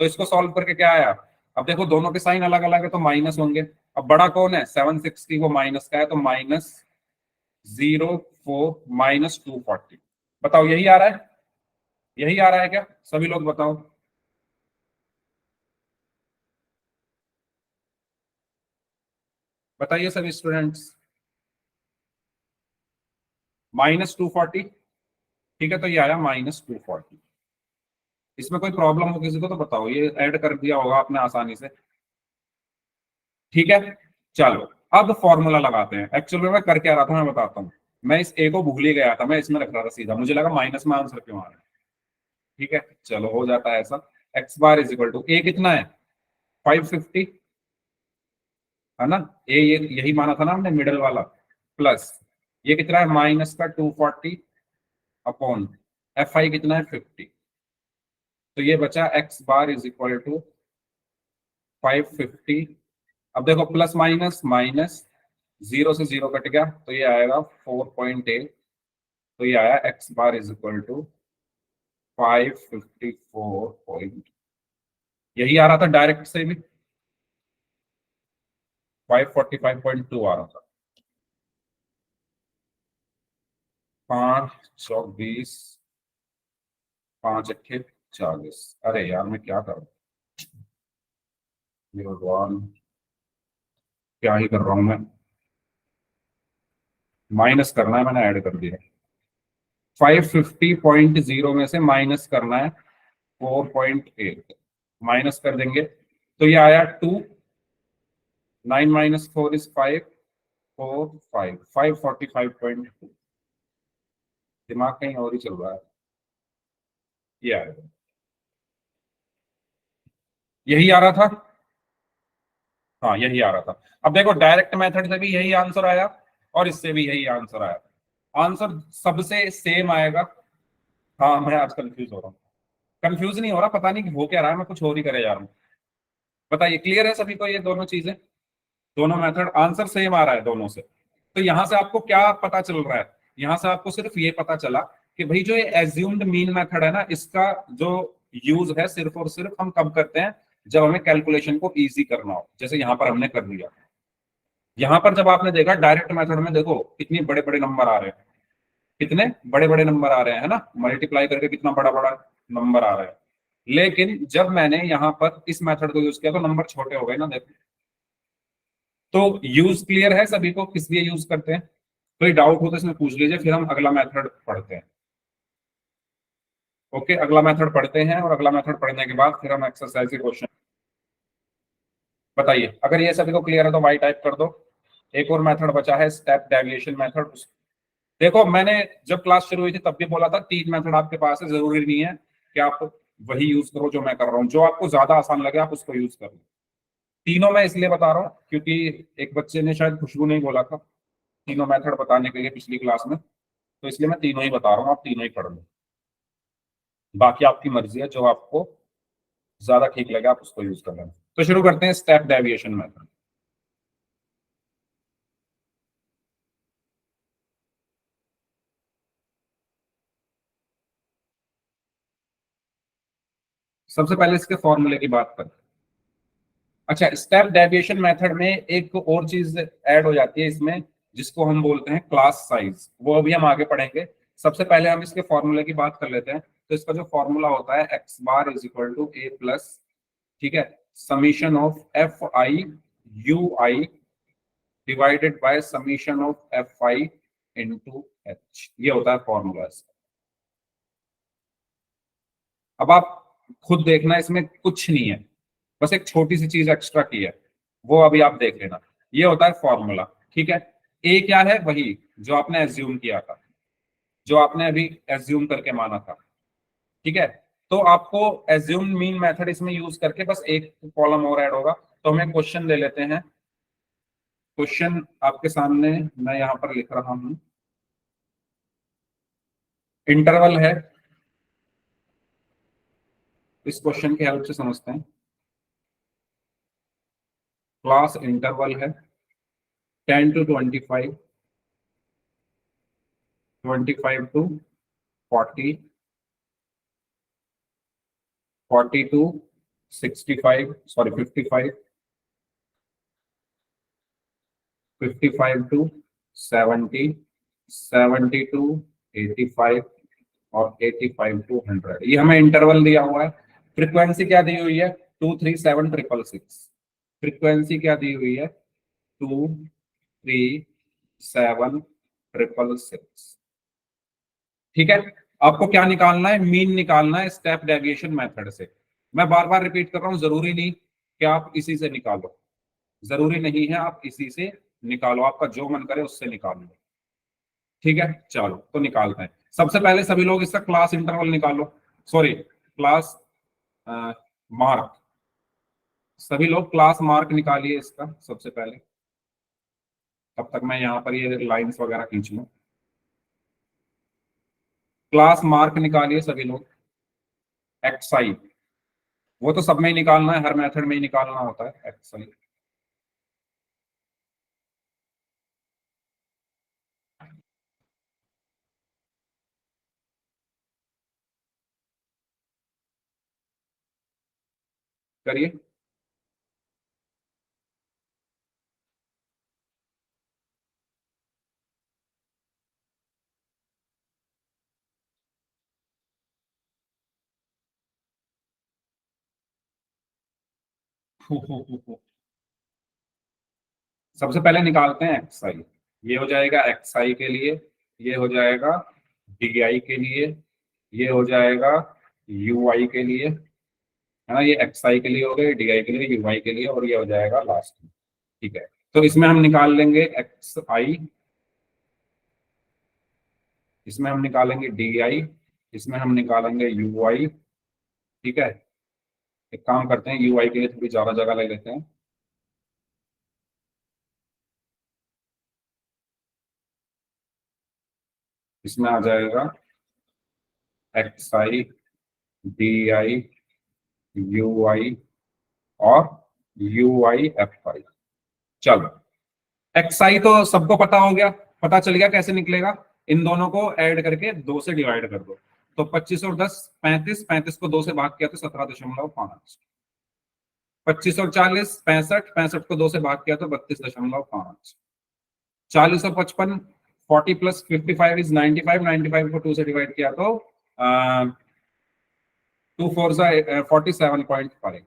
तो इसको सॉल्व करके क्या आया, अब देखो दोनों के साइन अलग अलग है तो माइनस होंगे, अब बड़ा कौन है 760, वो माइनस का है तो -0 4 -240, बताओ यही आ रहा है, यही आ रहा है क्या, सभी लोग बताओ। बताइए सभी स्टूडेंट्स, -240, ठीक है, तो ये आया -240। इसमें कोई प्रॉब्लम हो किसी को तो बताओ, ये ऐड कर दिया होगा आपने आसानी से। ठीक है, चलो अब फॉर्मूला लगाते हैं, एक्चुअली में मैं कर क्या रहा था मैं बताता हूँ, मैं इस ए को भूल ही गया था, मैं इसमें रख रहा था सीधा, मुझे लगा माइनस में आंसर क्यों आ रहा है। ठीक है, चलो हो जाता है ऐसा, x bar is equal to A कितना है 550, है ना, ए ये यही माना था ना हमने मिडल वाला, प्लस ये कितना है माइनस का 240 अपॉन एफ आई कितना है 50, तो ये बचा X bar is equal to 550। अब देखो प्लस माइनस माइनस, जीरो से जीरो कट गया तो ये आएगा 4.8। तो ये आया X bar is equal to 554 point, यही आ रहा था डायरेक्ट से भी, 545.2 आ रहा था। 5 चौक 20, 5 अट्ठे 40। अरे यार मैं क्या करूं, 01, क्या ही कर रहा हूं मैं, माइनस करना है, मैंने ऐड कर दिया। 550.0 में से माइनस करना है 4.8, माइनस कर देंगे तो ये आया 2, 9 माइनस 4 इज 5, 4 5, 545.2। दिमाग कहीं और ही चल रहा है। ये आया, यही आ रहा था। हाँ यही आ रहा था। अब देखो डायरेक्ट मेथड से भी यही आंसर आया और इससे भी यही आंसर आया, आंसर सबसे सेम आएगा। हाँ मैं आज कंफ्यूज हो रहा हूँ, कंफ्यूज नहीं हो रहा, पता नहीं कि हो क्या रहा है, मैं कुछ और ही करे जा रहा हूँ। बताइए क्लियर है सभी को ये दोनों चीजें, दोनों मेथड आंसर सेम आ रहा है दोनों से। तो यहां से आपको क्या पता चल रहा है, यहां से आपको सिर्फ ये पता चला कि भाई जो ये एज्यूम्ड मीन मेथड है ना, इसका जो यूज है सिर्फ और सिर्फ हम कब करते हैं, जब हमें कैलकुलेशन को इजी करना हो, जैसे यहां पर हमने कर लिया। यहां पर जब आपने देखा डायरेक्ट मेथड में, देखो कितने बड़े बड़े नंबर आ रहे हैं, कितने बड़े बड़े नंबर आ रहे हैं, है ना, मल्टीप्लाई करके कितना बड़ा बड़ा नंबर आ रहा है। लेकिन जब मैंने यहां पर इस मेथड को यूज किया तो नंबर छोटे हो गए ना, देखो। तो यूज क्लियर है सभी को किस लिए यूज करते हैं? कोई डाउट हो तो इसमें पूछ लीजिए, फिर हम अगला मेथड पढ़ते हैं। ओके अगला मेथड पढ़ते हैं, और अगला मेथड पढ़ने के बाद फिर हम एक्सरसाइज के क्वेश्चन। बताइए अगर ये सभी को क्लियर है तो वाई टाइप कर दो। एक और मेथड बचा है स्टेप डेविएशन मेथड। देखो मैंने जब क्लास शुरू हुई थी तब भी बोला था 3 मेथड आपके पास है, जरूरी नहीं है कि आप वही यूज करो जो मैं कर रहा हूँ, जो आपको ज्यादा आसान लगे आप उसको यूज करो। तीनों मैं इसलिए बता रहा हूँ क्योंकि एक बच्चे ने शायद खुशबू नहीं बोला था तीनों मेथड बताने के लिए पिछली क्लास में, तो इसलिए मैं तीनों ही बता रहा हूँ, आप तीनों ही पढ़ लो। बाकी आपकी मर्जी है, जो आपको ज्यादा ठीक लगे आप उसको यूज कर लेना। तो शुरू करते हैं स्टेप डेविएशन मेथड। सबसे पहले इसके फॉर्मूले की बात करते हैं। अच्छा स्टेप डेविएशन मेथड में एक और चीज ऐड हो जाती है इसमें, जिसको हम बोलते हैं क्लास साइज, वो अभी हम आगे पढ़ेंगे। सबसे पहले हम इसके फॉर्मूले की बात कर लेते हैं। तो इसका जो फॉर्मूला होता है X bar is equal to A plus, ठीक है, summation of F I you I divided by summation of F I into H, ये होता है फॉर्मूला इसका। अब आप खुद देखना, इसमें कुछ नहीं है, बस एक छोटी सी चीज एक्स्ट्रा की है, वो अभी आप देख लेना। ये होता है फॉर्मूला, ठीक है। ए क्या है, वही जो आपने एज्यूम किया था, जो आपने अभी एज्यूम करके माना था, ठीक है। तो आपको एज्यूम मीन मेथड इसमें यूज करके बस एक कॉलम और ऐड होगा। तो हमें क्वेश्चन ले लेते हैं। क्वेश्चन आपके सामने मैं यहां पर लिख रहा हूं, इंटरवल है, इस क्वेश्चन की हेल्प से समझते हैं। क्लास इंटरवल है 10 to 25, 25 to 40, 40 to 65, sorry 55, 55 to 70, 70 to 85 और 85 to 100, ये हमें इंटरवल दिया हुआ है। फ्रीक्वेंसी क्या दी हुई है, 237 666। फ्रीक्वेंसी क्या दी हुई है, 237 666, ठीक है। आपको क्या निकालना है, मीन निकालना है स्टेप डेविएशन मेथड से। मैं बार बार रिपीट कर रहा हूं, जरूरी नहीं कि आप इसी से निकालो, जरूरी नहीं है आप इसी से निकालो, आपका जो मन करे उससे निकाल लो, ठीक है। चलो तो निकालते हैं। सबसे पहले सभी लोग इसका क्लास इंटरवल निकालो, सॉरी क्लास मार्क, सभी लोग क्लास मार्क निकालिए इसका सबसे पहले। तब तक मैं यहाँ पर ये लाइंस वगैरह खींच लूँ। क्लास मार्क निकालिए सभी लोग, एक्स आई, वो तो सब में ही निकालना है, हर मेथड में ही निकालना होता है एक्चुअली। करिए। सबसे पहले निकालते हैं एक्स आई। ये हो जाएगा एक्स आई के लिए, ये हो जाएगा डी आई के लिए, ये हो जाएगा यू आई के लिए, है ना। ये एक्स आई के लिए हो गए, डी आई के लिए, यू आई के लिए, और ये हो जाएगा लास्ट में। ठीक है, तो इसमें हम निकाल लेंगे एक्स आई, इसमें हम निकालेंगे डी आई, इसमें हम निकालेंगे यू आई। ठीक है, एक काम करते हैं, यू आई के लिए थोड़ी ज्यादा जगह ले लेते हैं। इसमें आ जाएगा x i, D i, you i और यू आई एफ आई। चलो, एक्स आई तो सबको पता हो गया, पता चल गया कैसे निकलेगा। इन दोनों को ऐड करके 2 से डिवाइड कर दो, तो 25 और 10 35, 35 को 2 से भाग किया तो 17.5, 25 और 40 65, 65 को 2 से भाग किया तो 32.5, 40 और 55 40 प्लस 55 इज 95, 95 को 2 से डिवाइड किया तो 2 4 47.5।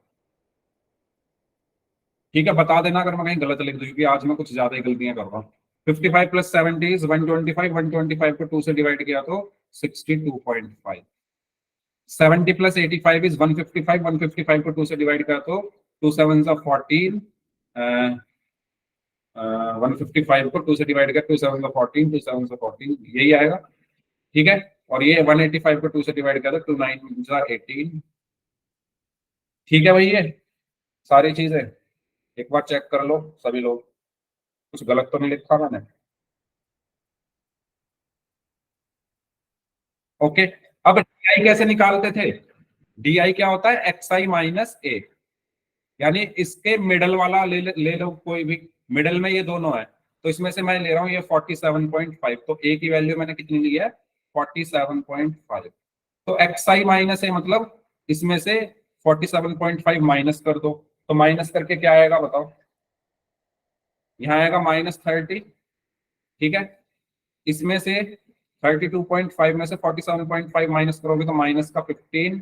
ठीक है, बता देना अगर मैं कहीं गलत लिख दूं, क्योंकि आज मैं कुछ ज्यादा ही गलतियां कर रहा हूँ। 55 प्लस 70 इज 125, 125 को 2 से डिवाइड किया तो 62.5। 70 प्लस 85 इज 155, 155 को 2 से डिवाइड किया तो 2 7 14, 155 को 2 से डिवाइड किया 2 7 14, 2 7 14, यही आएगा। ठीक है, और ये 185 को 2 से डिवाइड किया तो 2 9 18। ठीक है भाई, ये सारी चीजें एक बार चेक कर लो सभी लोग, कुछ गलत तो नहीं लिखा मैंने। ओके, अब डी कैसे निकालते थे? डी आई क्या होता है? एक्स आई माइनस ए, यानी इसके मिडल वाला ले लो कोई भी, मिडल में ये दोनों है, तो इसमें से मैं ले रहा हूँ ये 47.5, तो ए की वैल्यू मैंने कितनी ली है? 47.5। तो एक्स आई माइनस ए मतलब इसमें से 47.5 माइनस कर दो, तो माइनस करके क्या आएगा बताओ? यहाँ आएगा -30। ठीक है, इसमें से 32.5 में से 47.5 माइनस करोगे तो माइनस का 15,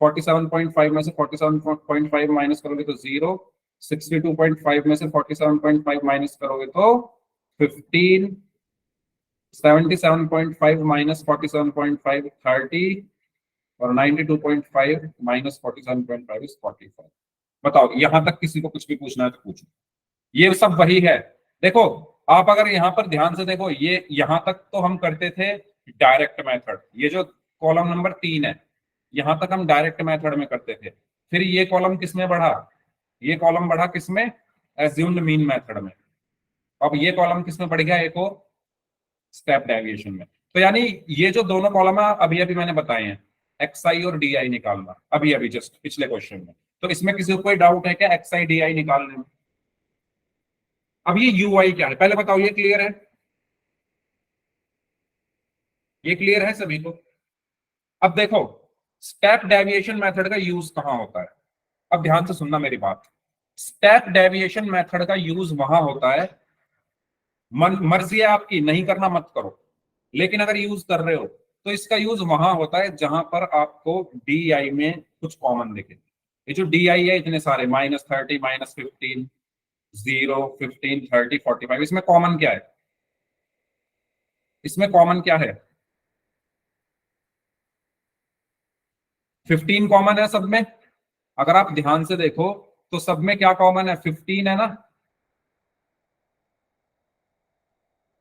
47.5 में से 47.5 माइनस करोगे तो 0, 62.5 में से 47.5 माइनस करोगे तो 15, 77.5 माइनस 47.5 30, और 92.5 माइनस 47.5 इज 45। बताओ, यहां तक किसी को कुछ भी पूछना है तो पूछो, ये सब वही है। देखो, आप अगर यहां पर ध्यान से देखो, ये यहां तक तो हम करते थे डायरेक्ट मेथड, ये जो कॉलम नंबर 3 है, यहां तक हम डायरेक्ट मेथड में करते थे। फिर ये कॉलम किसमें बढ़ा? ये कॉलम बढ़ा किसमें? एज्यूम्ड मीन मेथड में। अब ये कॉलम किसमें बढ़ गया? एक और स्टेप डेविएशन में। तो यानी ये जो दोनों कॉलम है अभी अभी मैंने बताए हैं, एक्स आई और डी आई निकालना, अभी अभी जस्ट पिछले क्वेश्चन में। तो इसमें किसी को कोई डाउट है क्या एक्स आई डी आई निकालने में? अब ये यू आई क्या है पहले बताओ, ये क्लियर है? ये क्लियर है सभी को? अब देखो, स्टेप डेविएशन मेथड का यूज कहां होता है? अब ध्यान से सुनना मेरी बात। स्टेप डेविएशन मेथड का यूज वहां होता है, मर्जी है आपकी, नहीं करना मत करो, लेकिन अगर यूज कर रहे हो तो इसका यूज वहां होता है जहां पर आपको डी आई में कुछ कॉमन दिखे। ये जो डी आई है इतने सारे, -30, -15, 0, 15, 30, 45, इसमें कॉमन क्या है? इसमें कॉमन क्या है? 15 कॉमन है सब में। अगर आप ध्यान से देखो तो सब में क्या कॉमन है? 15 है ना,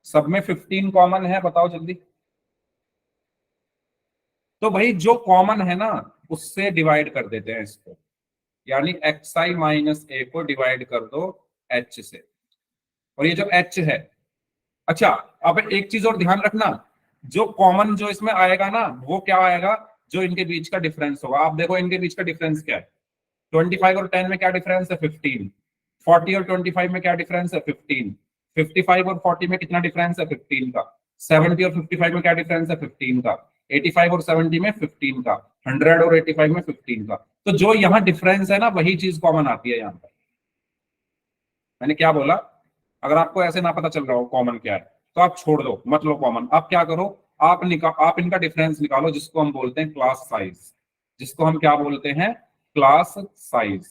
सब में 15 कॉमन है, बताओ जल्दी। तो भाई जो कॉमन है ना उससे डिवाइड कर देते हैं इसको, यानी एक्स आई माइनस ए को डिवाइड कर दो एच से, और ये जो एच है, अच्छा अब एक चीज और ध्यान रखना, जो कॉमन जो इसमें आएगा ना वो क्या आएगा? जो इनके बीच का डिफरेंस होगा। आप देखो इनके बीच का डिफरेंस क्या है, 25 और 10 में क्या डिफरेंस है, 15। 40 और 25 में क्या डिफरेंस है, 15। 55 और 40 में कितना डिफरेंस है, 15 का। 70 और 55 में क्या डिफरेंस है, 15 का। 85 और 70 में 15 का। 100 और 85 में 15 का। तो जो यहाँ डिफरेंस है ना, वही चीज कॉमन आती है यहाँ पर। मैंने क्या बोला, अगर आपको ऐसे ना पता चल रहा हो कॉमन क्या है, तो आप छोड़ दो, मत लो कॉमन। आप क्या करो, आप इनका डिफरेंस निकालो, जिसको हम बोलते हैं क्लास साइज। जिसको हम क्या बोलते हैं, क्लास साइज।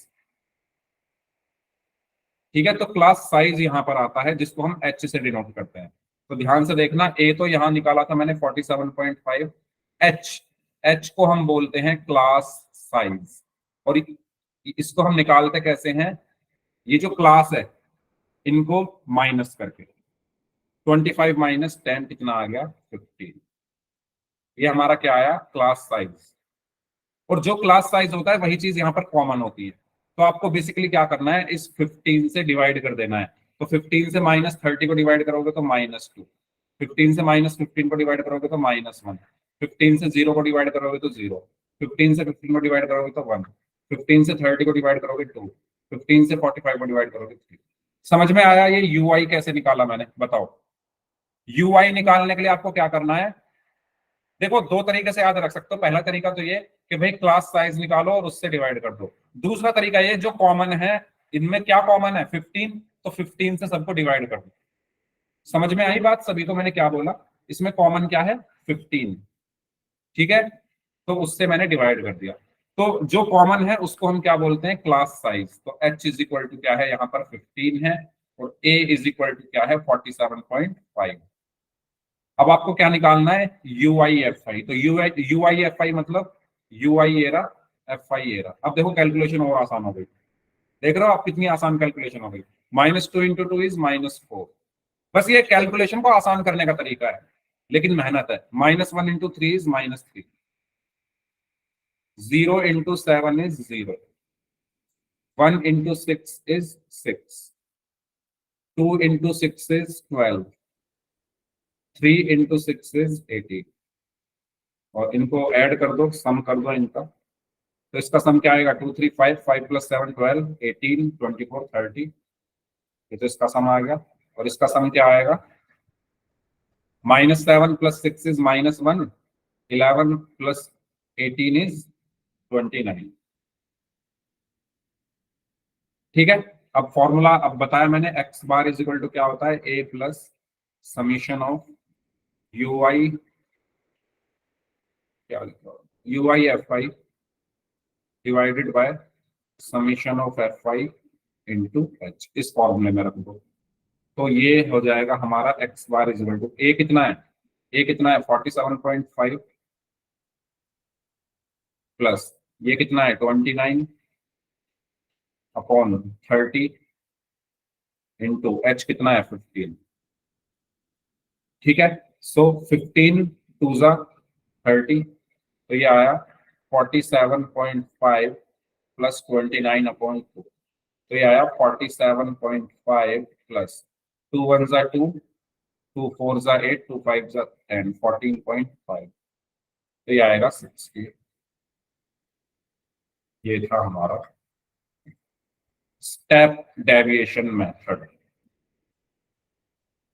ठीक है, तो क्लास साइज यहां पर आता है, जिसको हम एच से डिनोट करते हैं। तो ध्यान से देखना, ए तो यहां निकाला था मैंने 47.5। एच, एच को हम बोलते हैं क्लास साइज। और इसको हम निकालते कैसे हैं, ये जो क्लास है इनको माइनस करके। 25 माइनस 10 कितना आ गया, 15। ये हमारा क्या आया, क्लास साइज। और जो क्लास साइज होता है वही चीज यहाँ पर कॉमन होती है। तो आपको बेसिकली क्या करना है, इस 15 से डिवाइड कर देना है। तो 15 से -30 को डिवाइड करोगे तो -2। 15 से -15 को डिवाइड करोगे तो -1। 15 से 0 को डिवाइड करोगे तो 0। 15 से 15 को डिवाइड करोगे तो 1। 15 से 30 को डिवाइड करोगे 2। 15 से 45 को डिवाइड करोगे 3। समझ में आया ये यूआई कैसे निकाला मैंने, बताओ। यूआई निकालने के लिए आपको क्या करना है, देखो दो तरीके से याद रख सकते हो। पहला तरीका तो ये कि भाई क्लास साइज निकालो और उससे डिवाइड कर दो। दूसरा तरीका ये, जो कॉमन है, इनमें क्या कॉमन है, 15, तो 15 से सबको डिवाइड कर दो। समझ में आई बात, सभी को मैंने क्या बोला, इसमें कॉमन क्या है, 15। ठीक है, तो उससे मैंने डिवाइड कर दिया। तो जो कॉमन है उसको हम क्या बोलते हैं, क्लास साइज। तो एच इज इक्वल टू क्या है, यहाँ पर 15 है, और ए इज इक्वल टू क्या है, 47.5। अब आपको क्या निकालना है, यू आई एफ आई। तो यू आई एफ आई मतलब you I era, F I era. अब देखो कैलकुलेशन और आसान हो गई। देख रहे हो आप कितनी आसान कैलकुलेशन हो गई। -2 इंटू टू इज -4। बस ये कैलकुलेशन को आसान करने का तरीका है, लेकिन मेहनत है। -1 into 3 is -3। 0 into 7 is 0। 1 into 6 is 6। 2 into 6 is 12। 3 into 6 is 18। और इनको ऐड कर दो, सम कर दो इनका। तो इसका सम क्या आएगा, 2 3 5, 5 + 7 12, 18 24 30। ये तो इसका सम आ गया। और इसका सम क्या आएगा, -7 + 6 इज -1। 11 + 18 इज 29। ठीक है, अब फॉर्मूला अब बताया मैंने, X bar is equal to क्या होता है, A plus summation of U I, क्या लिखा, U I F I divided by summation of F I into H. इस फॉर्मूले में रख दो। तो ये हो जाएगा हमारा x bar is equal to, A कितना है, ए कितना है 47.5 प्लस ये कितना है 29 अपॉन 30 इंटू एच कितना है 15। ठीक है, सो 15 टू ज़ा 30, तो ये आया 47.5 प्लस 29 अपॉन 2। तो ये आया 47.5 प्लस 2 1 ज़ा 2, 2 4 ज़ा 8, 2 5 ज़ा 10, 14.5। तो ये आएगा 60। ये था हमारा स्टेप डेविएशन मेथड।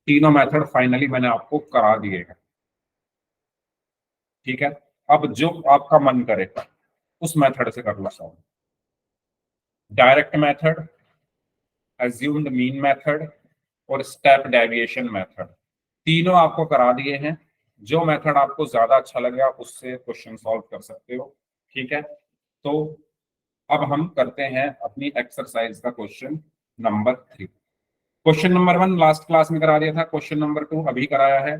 तीनों मेथड फाइनली मैंने आपको करा दिए हैं। ठीक है, अब जो आपका मन करे उस मेथड से कर लो solve. Direct method, assumed mean method, और स्टेप डेविएशन मेथड, तीनों आपको करा दिए हैं। जो मेथड आपको ज्यादा अच्छा लगे आप उससे क्वेश्चन सॉल्व कर सकते हो। ठीक है, तो अब हम करते हैं अपनी एक्सरसाइज का question number 3। Question number 1 last class में करा दिया था, क्वेश्चन नंबर 2 अभी कराया है।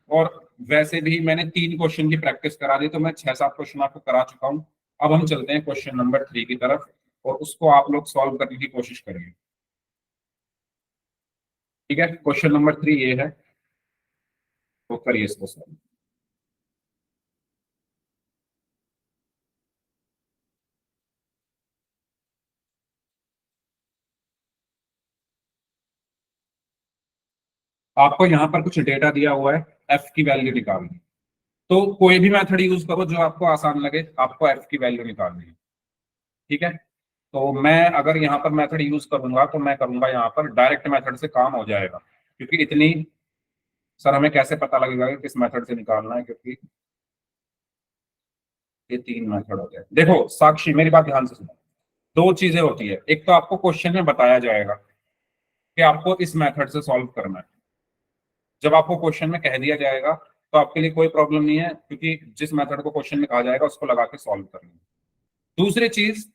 और वैसे भी मैंने 3 क्वेश्चन की प्रैक्टिस करा दी, तो मैं 6-7 क्वेश्चन आपको करा चुका हूं। अब हम चलते हैं क्वेश्चन नंबर 3 की तरफ, और उसको आप लोग सॉल्व करने की कोशिश करेंगे। ठीक है, क्वेश्चन नंबर 3 ये है, तो करिए इसको सॉल्व। आपको यहाँ पर कुछ डेटा दिया हुआ है, एफ की वैल्यू निकालनी। तो कोई भी मेथड यूज करो जो आपको आसान लगे, आपको एफ की वैल्यू निकालनी है। ठीक है, तो मैं अगर यहाँ पर मेथड यूज करूंगा तो मैं करूंगा यहाँ पर डायरेक्ट मेथड से काम हो जाएगा, क्योंकि इतनी, सर हमें कैसे पता लगेगा कि किस मेथड से निकालना है, क्योंकि ये 3 मेथड होते हैं। देखो साक्षी, मेरी बात ध्यान से सुनो। 2 चीजें होती है, एक तो आपको क्वेश्चन में बताया जाएगा कि आपको इस मेथड से सॉल्व करना है। जब आपको क्वेश्चन में कह दिया जाएगा तो आपके लिए कोई प्रॉब्लम नहीं है, क्योंकि जिस मेथड को क्वेश्चन में कहा जाएगा उसको लगा के सॉल्व करना है। दूसरी चीज,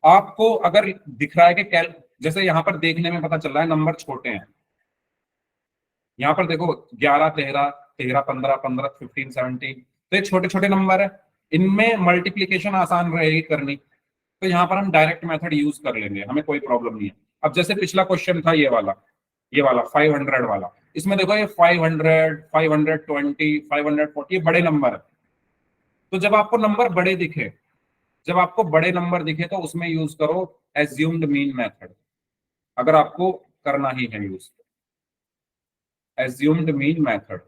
आपको अगर दिख रहा है कि कैल, जैसे यहाँ पर देखने में पता चल रहा है नंबर छोटे हैं, यहाँ पर देखो 11 13 13 15 15 15 17, तो ये छोटे छोटे नंबर है, इनमें मल्टीप्लीकेशन आसान रहेगी करनी, तो यहाँ पर हम डायरेक्ट मेथड यूज कर लेंगे, हमें कोई प्रॉब्लम नहीं है। अब जैसे पिछला क्वेश्चन था ये वाला 500 वाला, इसमें देखो ये 500 520 540 ये बड़े नंबर है। तो जब आपको बड़े नंबर दिखे तो उसमें यूज करो एज्यूम्ड मीन मेथड, अगर आपको करना ही है यूज, एज्यूम्ड मीन मेथड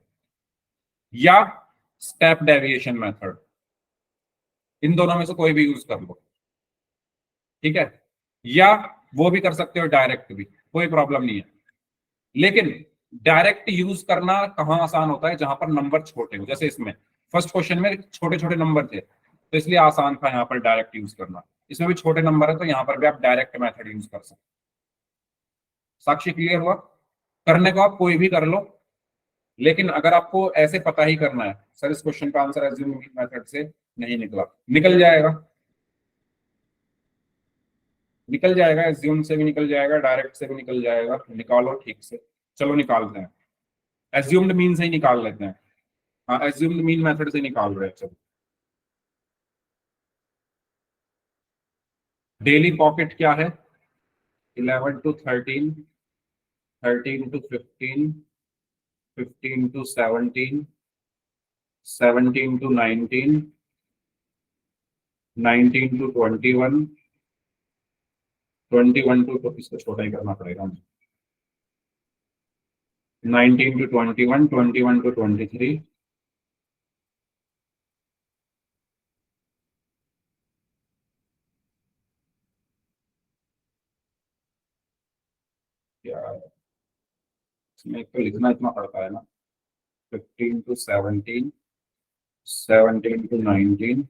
या स्टेप डेविएशन मेथड, इन दोनों में से कोई भी यूज कर लो। ठीक है, या वो भी कर सकते हो डायरेक्ट भी, कोई प्रॉब्लम नहीं है। लेकिन डायरेक्ट यूज करना कहाँ आसान होता है, जहां पर नंबर छोटे हो, जैसे इसमें फर्स्ट क्वेश्चन में छोटे छोटे नंबर थे तो इसलिए आसान था यहाँ पर डायरेक्ट यूज करना। इसमें भी छोटे नंबर है तो यहाँ पर भी आप डायरेक्ट मेथड यूज कर सकते। साक्षी क्लियर हुआ? करने को आप कोई भी कर लो, लेकिन अगर आपको ऐसे पता ही करना है सर इस क्वेश्चन का आंसर एज्यूम मेथड से नहीं निकला, निकल जाएगा, निकल जाएगा, एज्यूम से भी निकल जाएगा, डायरेक्ट से भी निकल जाएगा, निकालो ठीक से। चलो निकालते हैं, एज्यूम्ड मीन से ही निकाल लेते हैं। हाँ, एज्यूम्ड मीन मेथड से निकाल रहे हैं। चलो, डेली पॉकेट क्या है? 11 to 13, 13 to 15, 15 to 17, 17 to 19, 19 to 21, 21 to, तो इसको छोटा ही करना पड़ेगा, 19 to 21, 21 to 23, इसमें तो लिखना इतना पड़ता है ना, 15 to 17, 17 to 19,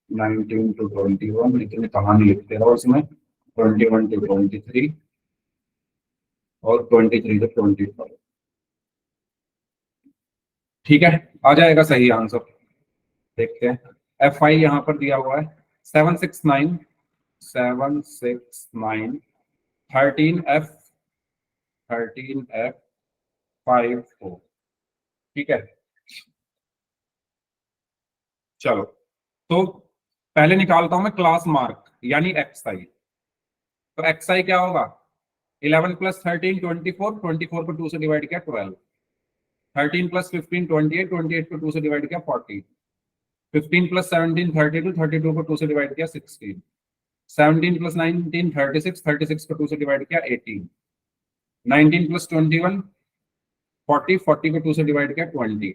19 to 21, इतनी कहानी लिखते रहो उसमें, 21 to 23 और 23 to 24। ठीक है, आ जाएगा सही आंसर। देखते हैं, एफ आई यहाँ पर दिया हुआ है 769, 769, 13F, 13F54। ठीक है, चलो तो पहले निकालता हूं मैं क्लास मार्क यानी एक्स आई। तो एक्स आई क्या होगा? 11 + 13 24, 24 को 2 से डिवाइड किया 12, 13 + 15 28, 28 को 2 से डिवाइड किया 40, 15 + 17 32, 32 को 2 से डिवाइड किया 16, 17 + 19 36, 36 को 2 से डिवाइड किया 18, 19 + 21 40, 40 को 2 से डिवाइड किया 20,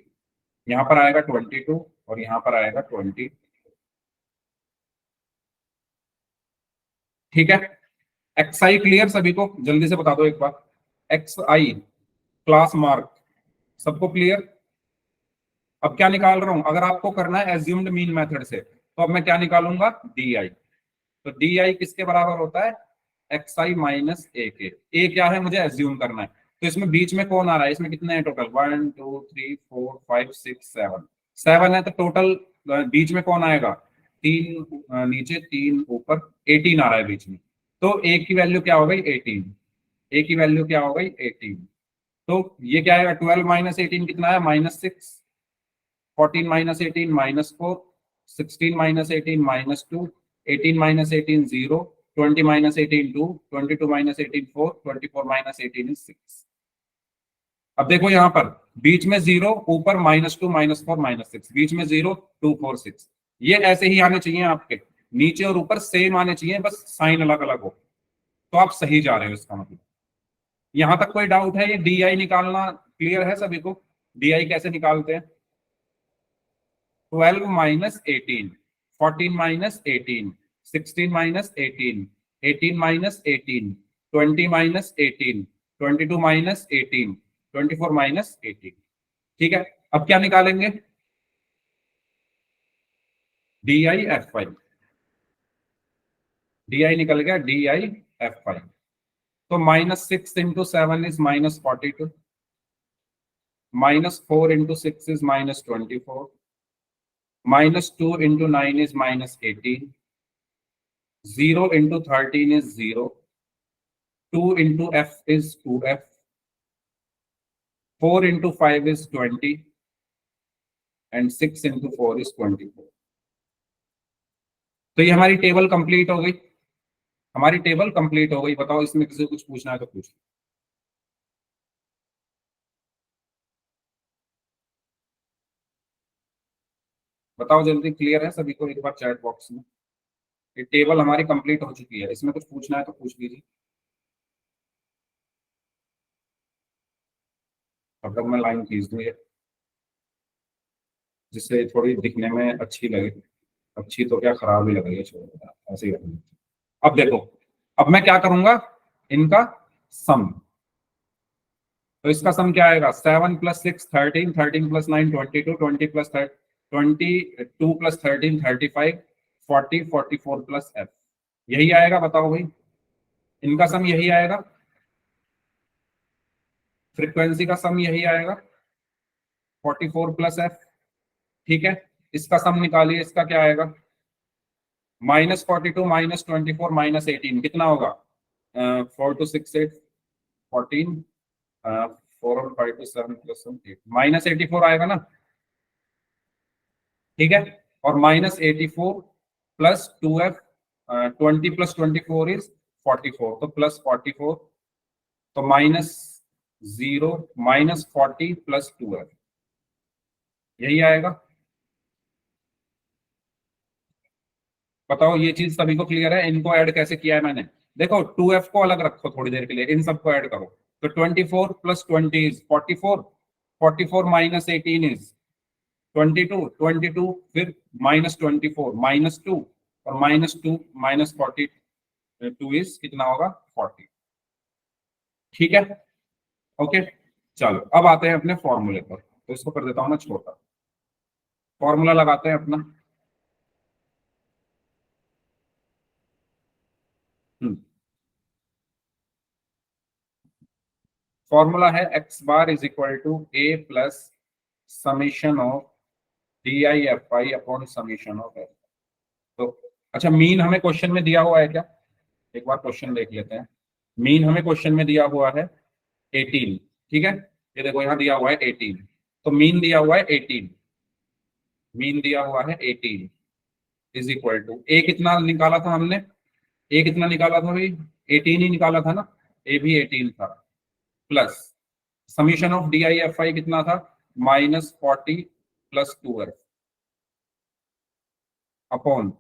यहाँ पर आएगा 22 और यहाँ पर आएगा 20। ठीक है, एक्स आई क्लियर सभी को? जल्दी से बता दो एक बार, एक्स आई क्लास मार्क सबको क्लियर? अब क्या निकाल रहा हूं, अगर आपको करना है एज्यूम्ड मीन मेथड से तो अब मैं क्या निकालूंगा? D I. तो डी आई किसके बराबर होता है? एक्स आई माइनस ए के। ए क्या है मुझे एज्यूम करना है, तो इसमें बीच में कौन आ रहा है? इसमें कितने हैं टोटल? 1 2 3 4 5 6 7, 7 है, तो टोटल बीच में कौन आएगा? 3 नीचे 3 ऊपर, 18 आ रहा है बीच में। तो ए की वैल्यू क्या हो गई? 18। ए की वैल्यू क्या हो गई? 18। तो ये क्या है? 12 - 18 कितना है? -6, 14 - 18 -4, 16 - 18 -2, 18 - 18 0, 20 - 18 2, 22 - 18 4, 24 - 18 is 6। अब देखो यहाँ पर बीच में 0, ऊपर -2 -4 -6, बीच में 0 2 4 6, ये ऐसे ही आने चाहिए आपके, नीचे और ऊपर सेम आने चाहिए, बस साइन अलग अलग हो, तो आप सही जा रहे हो इसका मतलब। यहां तक कोई डाउट है? ये डी आई निकालना क्लियर है सभी को? डी आई कैसे निकालते हैं? 12 minus 18, 14 minus 18, 16 minus 18, 18 minus 18, 20 minus 18, 22 minus 18, 24 minus 18। ठीक है, अब क्या निकालेंगे? D I F I, D I निकल गया, डी आई एफ आई। तो -6 into 7 is -42, -4 into 6 is -24, -2 into 9 is -18, 0 into 13 is 0, 2 into f is 2f, 4 into 5 is 20, and 6 into 4 is 24। तो ये हमारी टेबल कंप्लीट हो गई, हमारी टेबल कंप्लीट हो गई। बताओ इसमें किसी को कुछ पूछना है तो पूछ। बताओ जल्दी, क्लियर है सभी को? एक बार चैट बॉक्स में, ये टेबल हमारी कंप्लीट हो चुकी है, इसमें कुछ पूछना है तो पूछ लीजिए। अब तक मैं लाइन खींच दूँ ये, जिससे थोड़ी दिखने में अच्छी लगे। अच्छी तो क्या, खराब ही लग रही है, छोड़ो ऐसे ही रखना। अब देखो, अब मैं क्या करूंगा, इनका सम। तो इसका सम क्या आएगा? 7 + 6 13, 13 + 9 22, 20 + 22 + 13 35, 40 44 प्लस f। यही आएगा, बताओ भाई, इनका सम यही आएगा, फ्रीक्वेंसी का सम यही आएगा, 44 प्लस f। ठीक है, इसका सम निकालिए, इसका क्या आएगा? -42 -24 -18 कितना होगा? 4 2 6 8 14, 4 और 5 2 7 + 1 8, -84 आएगा ना? ठीक है, और -84 प्लस 2f, 20 + 24 इज 44, तो +44, तो -0 -40 प्लस 2f, यही आएगा। बताओ ये चीज सभी को क्लियर है? इनको ऐड कैसे किया है मैंने? देखो, 2f को अलग रखो थोड़ी देर के लिए, इन सबको ऐड करो। तो 24 + 20 इज 44, 44 -18 इज 22, 22 फिर -24 -2, और -2 -42 इज कितना होगा? 40। ठीक है, ओके। चलो अब आते हैं अपने फॉर्मूले पर, तो इसको कर देता हूं मैं छोटा। फॉर्मूला लगाते हैं अपना। फॉर्मूला है x bar is equal to a plus summation of D I F I upon summation of F. तो अच्छा, मीन हमें क्वेश्चन में दिया हुआ है क्या? एक बार क्वेश्चन देख लेते हैं। मीन हमें क्वेश्चन में दिया हुआ है 18। ठीक है, ये देखो यहाँ दिया हुआ है 18, तो मीन दिया हुआ है 18, मीन दिया हुआ है 18 इज इक्वल टू ए कितना निकाला था हमने? ए कितना निकाला था भाई? 18 ही निकाला था ना, ए भी 18 था, plus summation of D I F i कितना था? -40 plus 2f upon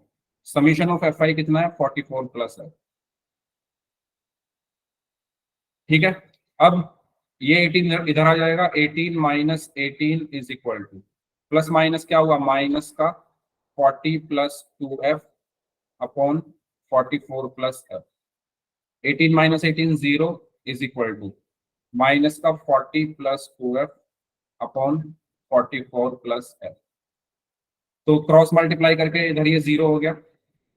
summation of F i कितना है? 44 प्लस है। ठीक है, अब ये 18 इधर आ जाएगा, 18 - 18 is equal to, plus minus क्या हुआ? माइनस का 40 plus 2f upon 44 plus f। 18 - 18 0 is equal to minus का 40 plus 2f upon 44 plus f। तो क्रॉस मल्टीप्लाई करके इधर ये 0 हो गया,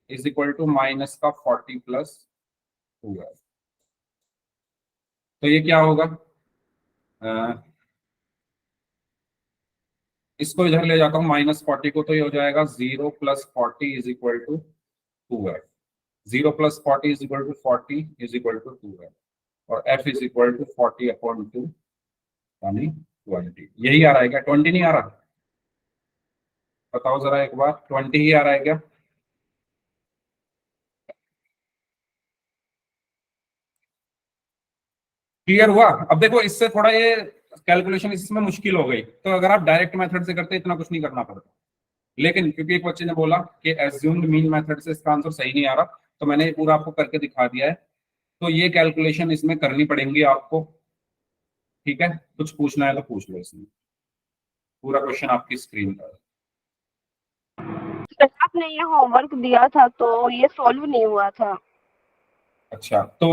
इज इक्वल टू माइनस का 40 प्लस 2f। तो ये क्या होगा? अ, इसको इधर ले जाता हूँ -40 को, तो ये हो जाएगा 0 + 40 is equal to 2f। 0 + 40 is equal to 40 is equal to 2f, और f इज इक्वल टू 40/2 यानी 20। यही आ रहा है क्या? 20 नहीं आ रहा? बताओ जरा एक बार, 20 ही आ रहा है क्या? क्लियर हुआ? अब देखो, इससे थोड़ा ये कैलकुलेशन इसमें मुश्किल हो गई, तो अगर आप डायरेक्ट मेथड से करते इतना कुछ नहीं करना पड़ता। लेकिन क्योंकि एक बच्चे ने बोला कि एज्यूम्ड मीन मेथड से इसका आंसर सही नहीं आ रहा, तो मैंने ये पूरा आपको करके दिखा दिया है। तो ये कैलकुलेशन इसमें करनी पड़ेंगी आपको। ठीक है, कुछ पूछना है तो पूछ लो, इसमें पूरा क्वेश्चन आपकी स्क्रीन पर है। आपने ये होमवर्क दिया था तो ये सॉल्व नहीं हुआ था। अच्छा, तो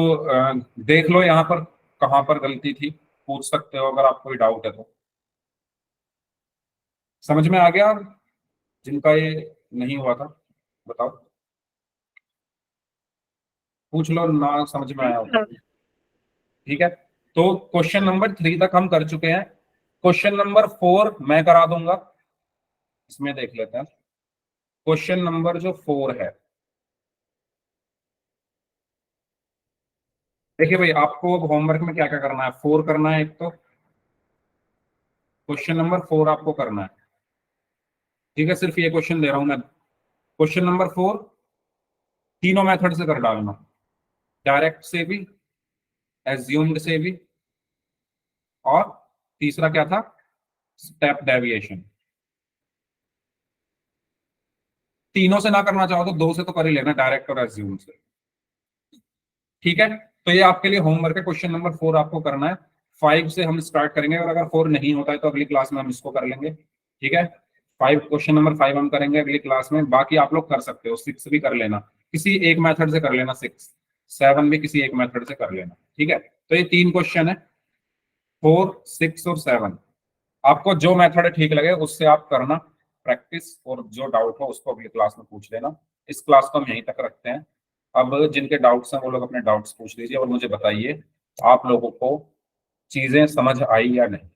देख लो यहाँ पर कहाँ पर गलती थी, पूछ सकते हो अगर आपको कोई डाउट है तो। समझ में आ गया? जिनका ये नहीं हुआ था बताओ, पूछ लो ना, समझ में आया हो तो। ठीक है, तो क्वेश्चन नंबर 3 तक हम कर चुके हैं। क्वेश्चन नंबर 4 मैं करा दूंगा, इसमें देख लेते हैं। क्वेश्चन नंबर जो 4 है, देखिए भाई, आपको अब होमवर्क में क्या क्या करना है, 4 करना है एक तो, क्वेश्चन नंबर 4 आपको करना है। ठीक है, सिर्फ ये क्वेश्चन दे रहा हूं मैं। क्वेश्चन नंबर 4 तीनों मेथड से कर डालना, डायरेक्ट से भी, एज्यूम्ड से भी, और तीसरा क्या था, स्टेप डेविएशन। तीनों से ना करना चाहो तो दो से तो कर ही लेना, डायरेक्ट और एज्यूम से। ठीक है, तो ये आपके लिए होमवर्क है, क्वेश्चन नंबर 4 आपको करना है। 5 से हम स्टार्ट करेंगे, और अगर 4 नहीं होता है तो अगली क्लास में हम इसको कर लेंगे। ठीक है, 5, क्वेश्चन नंबर 5 हम करेंगे अगली क्लास में। बाकी आप लोग कर सकते हो, 6 भी कर लेना, किसी एक मेथड से कर लेना, 6 7 भी किसी एक मेथड से कर लेना। ठीक है, तो ये 3 क्वेश्चन है, 4 6 और 7। आपको जो मेथड ठीक लगे उससे आप करना प्रैक्टिस, और जो डाउट हो उसको अगली क्लास में पूछ लेना। इस क्लास को हम यहीं तक रखते हैं। अब जिनके डाउट्स हैं वो लोग अपने डाउट्स पूछ लीजिए, और मुझे बताइए आप लोगों को चीजें समझ आई या नहीं।